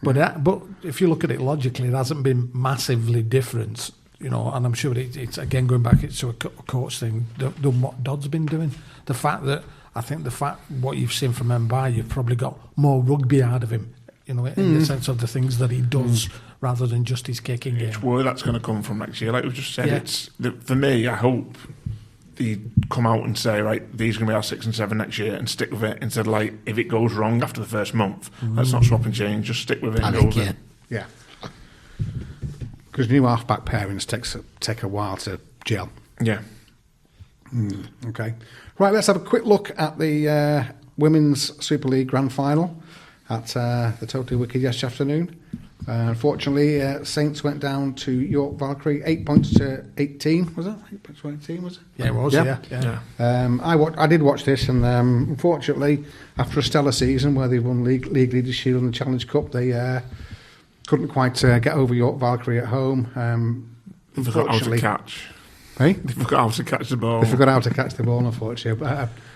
But if you look at it logically, it hasn't been massively different, and I'm sure it's again going back to a coach thing, than what Dodd's been doing. What you've seen from Mbai, you've probably got more rugby out of him, in the sense of the things that he does rather than just his kicking game. It's where that's going to come from next year. Like we've just said, for me, I hope they come out and say, right, these are going to be our 6 and 7 next year, and stick with it, instead of like, if it goes wrong after the first month, let's not swap and change, just stick with it and go with it. Yeah. Because new halfback pairings take a while to gel. Yeah. Okay. Right, let's have a quick look at the Women's Super League Grand Final at the Totally Wicked yesterday afternoon. Unfortunately, Saints went down to York Valkyrie 8 points to 18. Was it 8 points to 18? Was it? Yeah, it was. Yeah. I did watch this, and unfortunately, after a stellar season where they won League Leaders Shield and the Challenge Cup, they couldn't quite get over York Valkyrie at home. They forgot how to catch. Hey? They forgot how to catch the ball. They forgot how to catch the ball, unfortunately.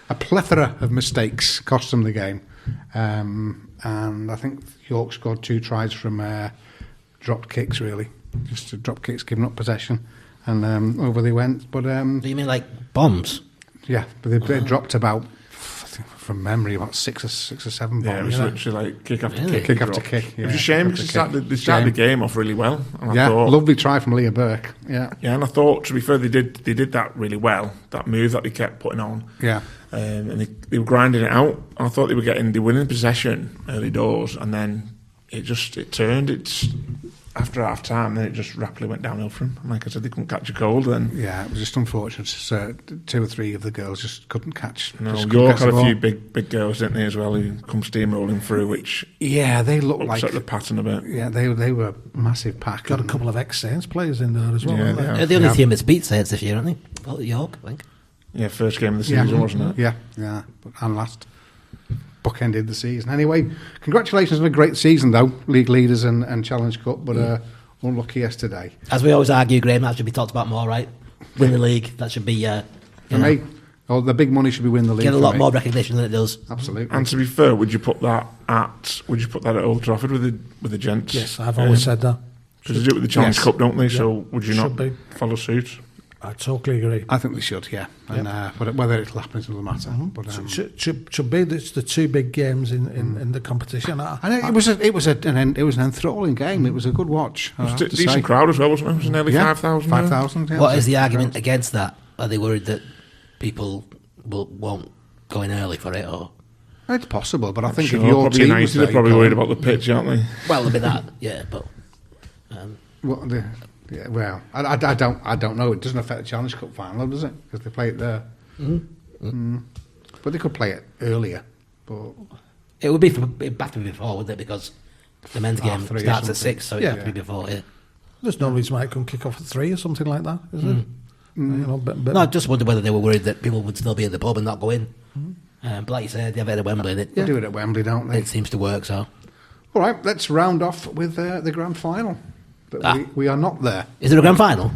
A plethora of mistakes cost them the game. And I think York scored 2 tries from dropped kicks, really. Just drop kicks, giving up possession. And over they went. But Do you mean like bombs? Yeah, but they dropped about, I think from memory, about 6 or 7 bombs. Yeah, it was literally like kick after kick. Kick after kick, yeah. It was a shame because they started the game off really well. And I thought, lovely try from Leah Burke. Yeah, and I thought, to be fair, they did that really well. That move that they kept putting on. Yeah. And they were grinding it out. And I thought they were winning possession early doors, and then it turned. It's after half time, then it just rapidly went downhill for them. Like I said, they couldn't catch a cold. Then it was just unfortunate. So 2 or 3 of the girls just couldn't catch. No, York had a few big girls, didn't they, as well, who come steamrolling through, which they looked like upset the pattern a bit. Yeah, they were a massive pack. Got a couple of ex-Saints players in there as well. They're the only team that's beat Saints this year, aren't they? Well, York, I think. Yeah, first game of the season, wasn't it? Yeah, and last. Bookended the season. Anyway, congratulations on a great season, though, league leaders and Challenge Cup, but unlucky yesterday. As we always argue, Graham, that should be talked about more, right? Win the league, that should be... for me, the big money should be win the league. Get a lot more recognition than it does. Absolutely. And to be fair, would you put that at Old Trafford with the gents? Yes, I've always said that. Because they do it with the Challenge Cup, don't they? Yeah. So would you not follow suit? I totally agree. I think they should, yeah. And but whether it'll happen doesn't matter. But should be it's the two big games in the competition. And it was an enthralling game. It was a good watch. It was a decent crowd as well, wasn't it? It was nearly 5,000. 5,000. Yeah. What is the argument against that? Are they worried that people won't go in early for it, or? It's possible, but I think sure, if your team was they're probably worried about the pitch, aren't they? Well, there'll be that, yeah, but. I don't know. It doesn't affect the Challenge Cup final, does it? Because they play it there. But they could play it earlier. But it would be back to before, wouldn't it? Because the men's game starts at 6, so it would be before. Yeah. There's no reason why it couldn't kick off at 3 or something like that, is there? No, I just wondered whether they were worried that people would still be in the pub and not go in. But like you said, they have it at Wembley. They do it at Wembley, don't they? It seems to work. So, all right, let's round off with the grand final. But we are not there. Is there a grand final?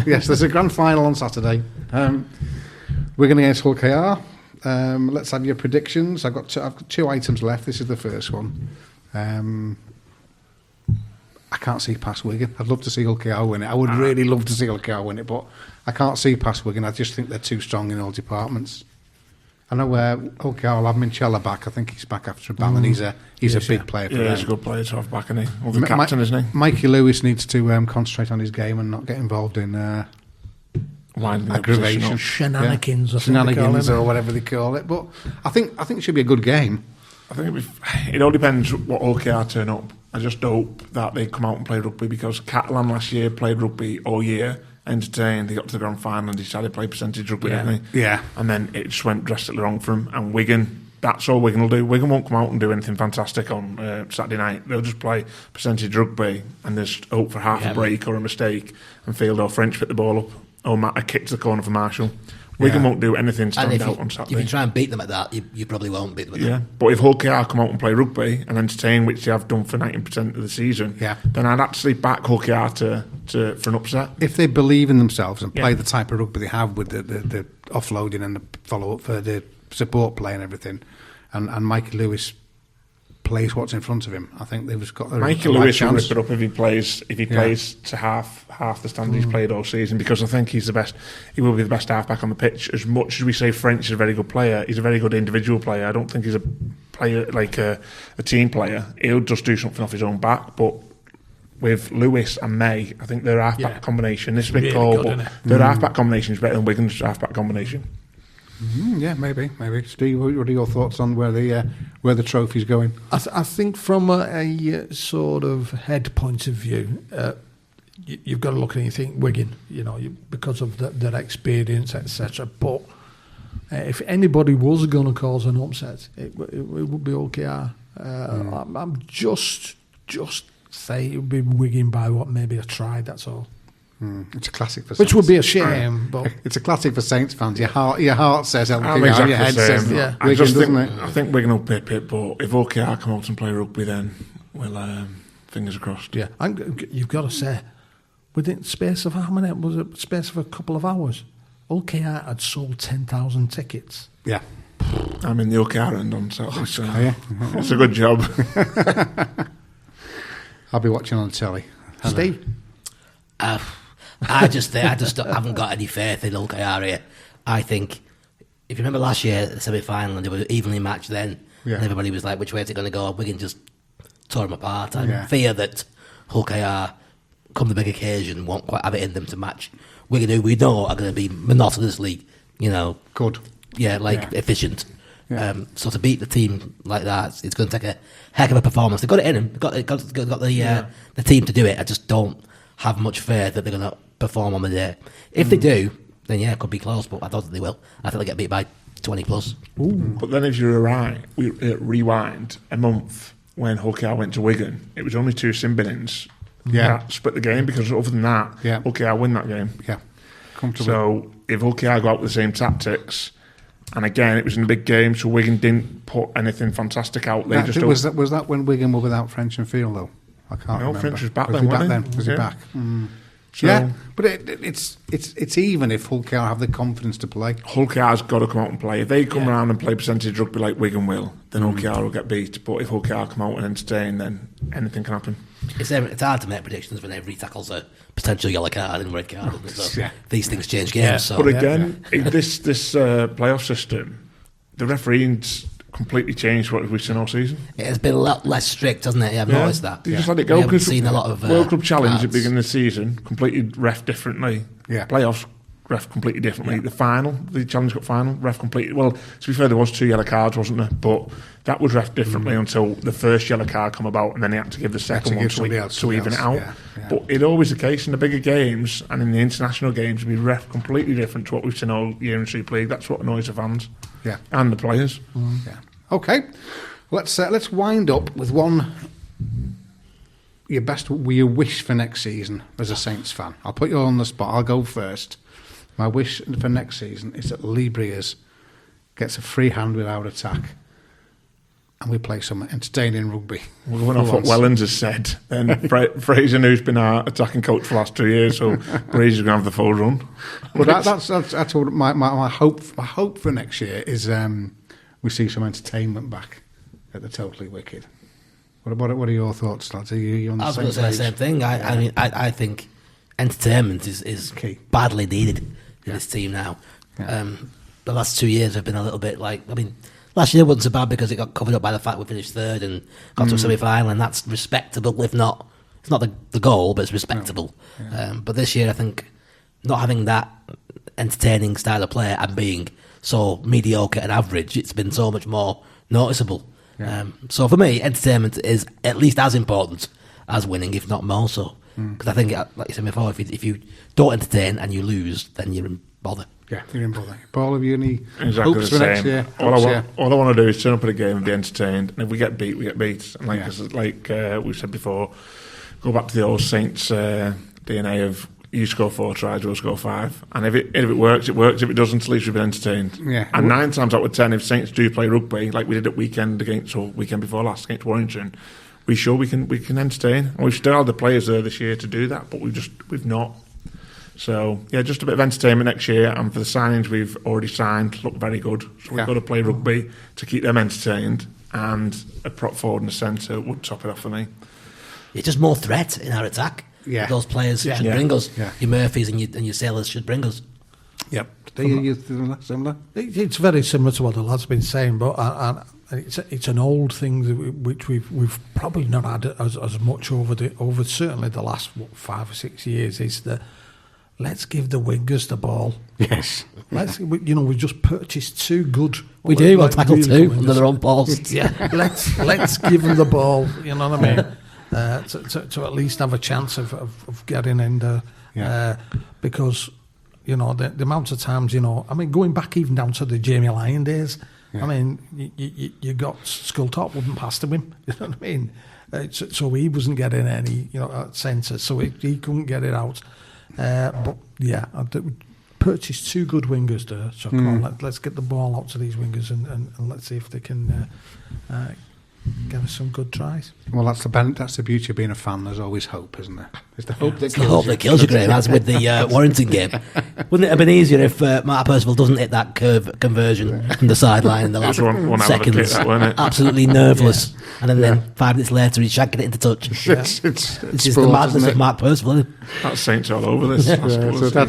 Yes, there's a grand final on Saturday. We're going against Hull KR. Let's have your predictions. I've got 2 items left. This is the first one. I can't see past Wigan. I'd love to see Hull KR win it. I would really love to see Hull KR win it, but I can't see past Wigan. I just think they're too strong in all departments. I know Hull KR will have Minchella back. I think he's back after a ban, and he's a big player for them. Yeah, he's a good player to have back, isn't he? Well, the captain, isn't he? Mikey Lewis needs to concentrate on his game and not get involved in aggravation, shenanigans, or whatever they call it. But I think it should be a good game. I think it all depends what Hull KR turn up. I just hope that they come out and play rugby, because Catalan last year played rugby all year, entertained. They got to the grand final and decided to play percentage rugby, didn't they? Yeah. And then it just went drastically wrong for them. And Wigan, that's all Wigan will do. Wigan won't come out and do anything fantastic on Saturday night. They'll just play percentage rugby and there's hope for half a break or a mistake, and Field or French pick the ball up, or a kick to the corner for Marshall. Wigan won't do anything to stand out on Saturday. If you try and beat them at that, you probably won't beat them at that. But if Hull KR come out and play rugby and entertain, which they have done for 90% of the season, then I'd actually back Hull KR for an upset. If they believe in themselves and play the type of rugby they have with the offloading and the follow-up for the support play and everything, and Mikey Lewis plays what's in front of him, I think they've got a Mikey Lewis will rip it up if he plays to half the standard he's played all season, because I think he's the best. He will be the best halfback on the pitch. As much as we say French is a very good player, he's a very good individual player. I don't think he's a player like a team player. He'll just do something off his own back. But with Lewis and May, I think their halfback combination, this is a big call, but their halfback combination is better than Wigan's halfback combination. Yeah, maybe. Steve, what are your thoughts on where the trophy's going? I think from a sort of head point of view, you've got to look at it and you think Wigan, because of their experience, etc. But if anybody was going to cause an upset, it would be OKR. I'm just say it would be Wigan by maybe a try. That's all. It's a classic for Saints. Which would be a shame, but it's a classic for Saints fans. Your heart says LKR, exactly your head says Wigan, doesn't it? I think Wigan will pip it, but if OKR come out and play rugby, then we'll fingers crossed. Yeah, and you've got to say, within space of how many? Was it space of a couple of hours? OKR had sold 10,000 tickets. Yeah. I'm in the OKR end on Saturday, so it's a good job. I'll be watching on the telly. Steve? I just haven't got any faith in Hull KR here. I think, if you remember last year, the semi-final, and they were evenly matched then, and everybody was like, which way is it going to go? Wigan just tore them apart. I fear that Hull KR, come the big occasion, won't quite have it in them to match Wigan, who we know are going to be monotonously, good. Efficient. Yeah. So to beat the team like that, it's going to take a heck of a performance. They've got it in them. They've got the team to do it. I just don't have much faith that they're going to perform on the day. If they do, then it could be close, but I don't think they will. I think they'll get beat by 20 plus. Ooh. But then if you're right, we rewind a month when Hull KR went to Wigan, it was only 2 sin binnings that split the game, because other than that, Hull KR win that game. Yeah, comfortably. So if Hull KR go out with the same tactics, and again, it was in a big game, so Wigan didn't put anything fantastic out. Was that when Wigan were without French and Field, though? I can't remember. French was back Was then, he back wasn't then? he? Was he Yeah. back? So, Yeah, but it's even if Hull KR have the confidence to play. Hull KR's got to come out and play. If they come around and play percentage rugby like Wigan will, then Hull KR will get beat. But if Hull KR come out and entertain, then anything can happen. It's hard to make predictions when every tackle's a potential yellow card and red card. Isn't it? So Yeah. these things change games. So. But again, this playoff system, the refereeing's completely changed what we've seen all season. It has been a lot less strict, hasn't it? Yeah, I've noticed that. You just let it go. We haven't Because seen a lot of World Club Challenge at the cards. beginning of the season, completely ref differently. Yeah. Playoffs, ref completely differently. The final, the Challenge Cup final, ref completely... Well, to be fair, there was 2 yellow cards, wasn't there? But that was ref differently until the first yellow card come about, and then they had to give the second one to even it out. Yeah. But it's always the case in the bigger games and in the international games, we ref completely different to what we've seen all year in Super League. That's what annoys the fans. Yeah. And the players. Yeah. Okay. Let's wind up with one. Your wish for next season as a Saints fan. I'll put you on the spot. I'll go first. My wish for next season is that Lee Briers gets a free hand without attack, and we play some entertaining rugby. We're going off what Wellens has said. Then Fraser, who's been our attacking coach for the last 2 years, so Fraser's going to have the full run. But that's what my hope. My hope for next year is we see some entertainment back at the Totally Wicked. What are your thoughts, lads? Are you on the I was same going to say the page? same thing. I mean, I think entertainment is Key. badly needed in this team now. Yeah. The last 2 years have been a little bit like, I mean, last year wasn't so bad because it got covered up by the fact we finished third and got to a semi-final, and that's respectable, if not, it's not the goal, but it's respectable. No. Yeah. But this year, I think not having that entertaining style of play and being so mediocre and average, it's been so much more noticeable. Yeah. So for me, entertainment is at least as important as winning, if not more so. Because I think, like you said before, if you don't entertain and you lose, then you're in bother. Yeah, you're in bother. Paul, have you any Exactly hopes the for same. next year? All I want to do is turn up at a game and be entertained. And if we get beat, we get beat. And like we've said before, go back to the old Saints DNA of you score 4 tries, we'll score 5. And if it works, it works. If it doesn't, at least we've been entertained. Yeah. And 9 times out of 10, if Saints do play rugby, like we did at weekend before last against Warrington, we can entertain. And we've still had the players there this year to do that, but we've not. So, yeah, just a bit of entertainment next year. And for the signings we've already signed, look very good. So we've got to play rugby to keep them entertained. And a prop forward and a centre would top it off for me. It's just more threat in our attack. Yeah. Those players should bring us. Yeah. Your Murphys and your Sailors should bring us. Yep. You similar? It's very similar to what the lad's been saying, but it's an old thing which we've probably not had as much over certainly the last 5 or 6 years. Is that let's give the wingers the ball. Yes. We've just purchased 2 good. We do. We'll tackle 2 under their own posts. Yeah. let's give them the ball. You know what I mean? To at least have a chance of getting in there. Yeah. Because the amount of times, I mean, going back even down to the Jamie Lyon days, I mean, you got Skulltop wouldn't pass to him, you know what I mean? So he wasn't getting any, centre, so he couldn't get it out. But yeah, purchased 2 good wingers there, so come on, let's get the ball out to these wingers and let's see if they can give us some good tries. Well, that's the beauty of being a fan. There's always hope, isn't there? It's the hope that It's the hope that kills you, Graham, as with the Warrington game. Wouldn't it have been easier if Mark Percival doesn't hit that conversion from the sideline in the last one seconds? that, wasn't it? Absolutely nerveless. And then 5 minutes later, he's shanking it into touch. It's This is the madness of Mark Percival, isn't it? That's Saints all over this.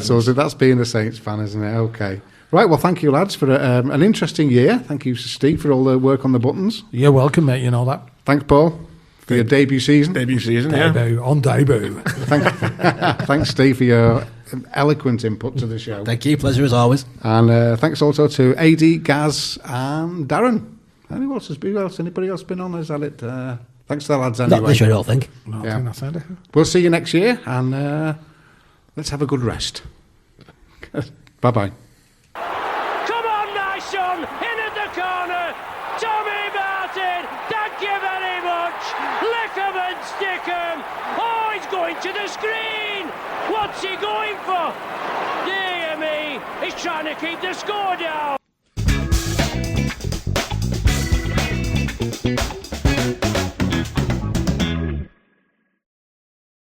So that's being a Saints fan, isn't it? Okay. Right, well, thank you, lads, for an interesting year. Thank you, Steve, for all the work on the buttons. You're welcome, mate, you know that. Thanks, Paul, for your debut season. Debut, on debut. Thanks, Steve, for your eloquent input to the show. Thank you, pleasure as always. And thanks also to AD, Gaz, and Darren. Anybody else been on? Is that it? Thanks to the lads anyway. Not this year, I don't think. No, I think that's it. We'll see you next year, and let's have a good rest. Bye-bye. Come on, my son, in at the corner. Tommy Martin, thank you very much. Lick 'em and stick 'em. Oh, he's going to the screen. What's he going for? Dear me, he's trying to keep the score down.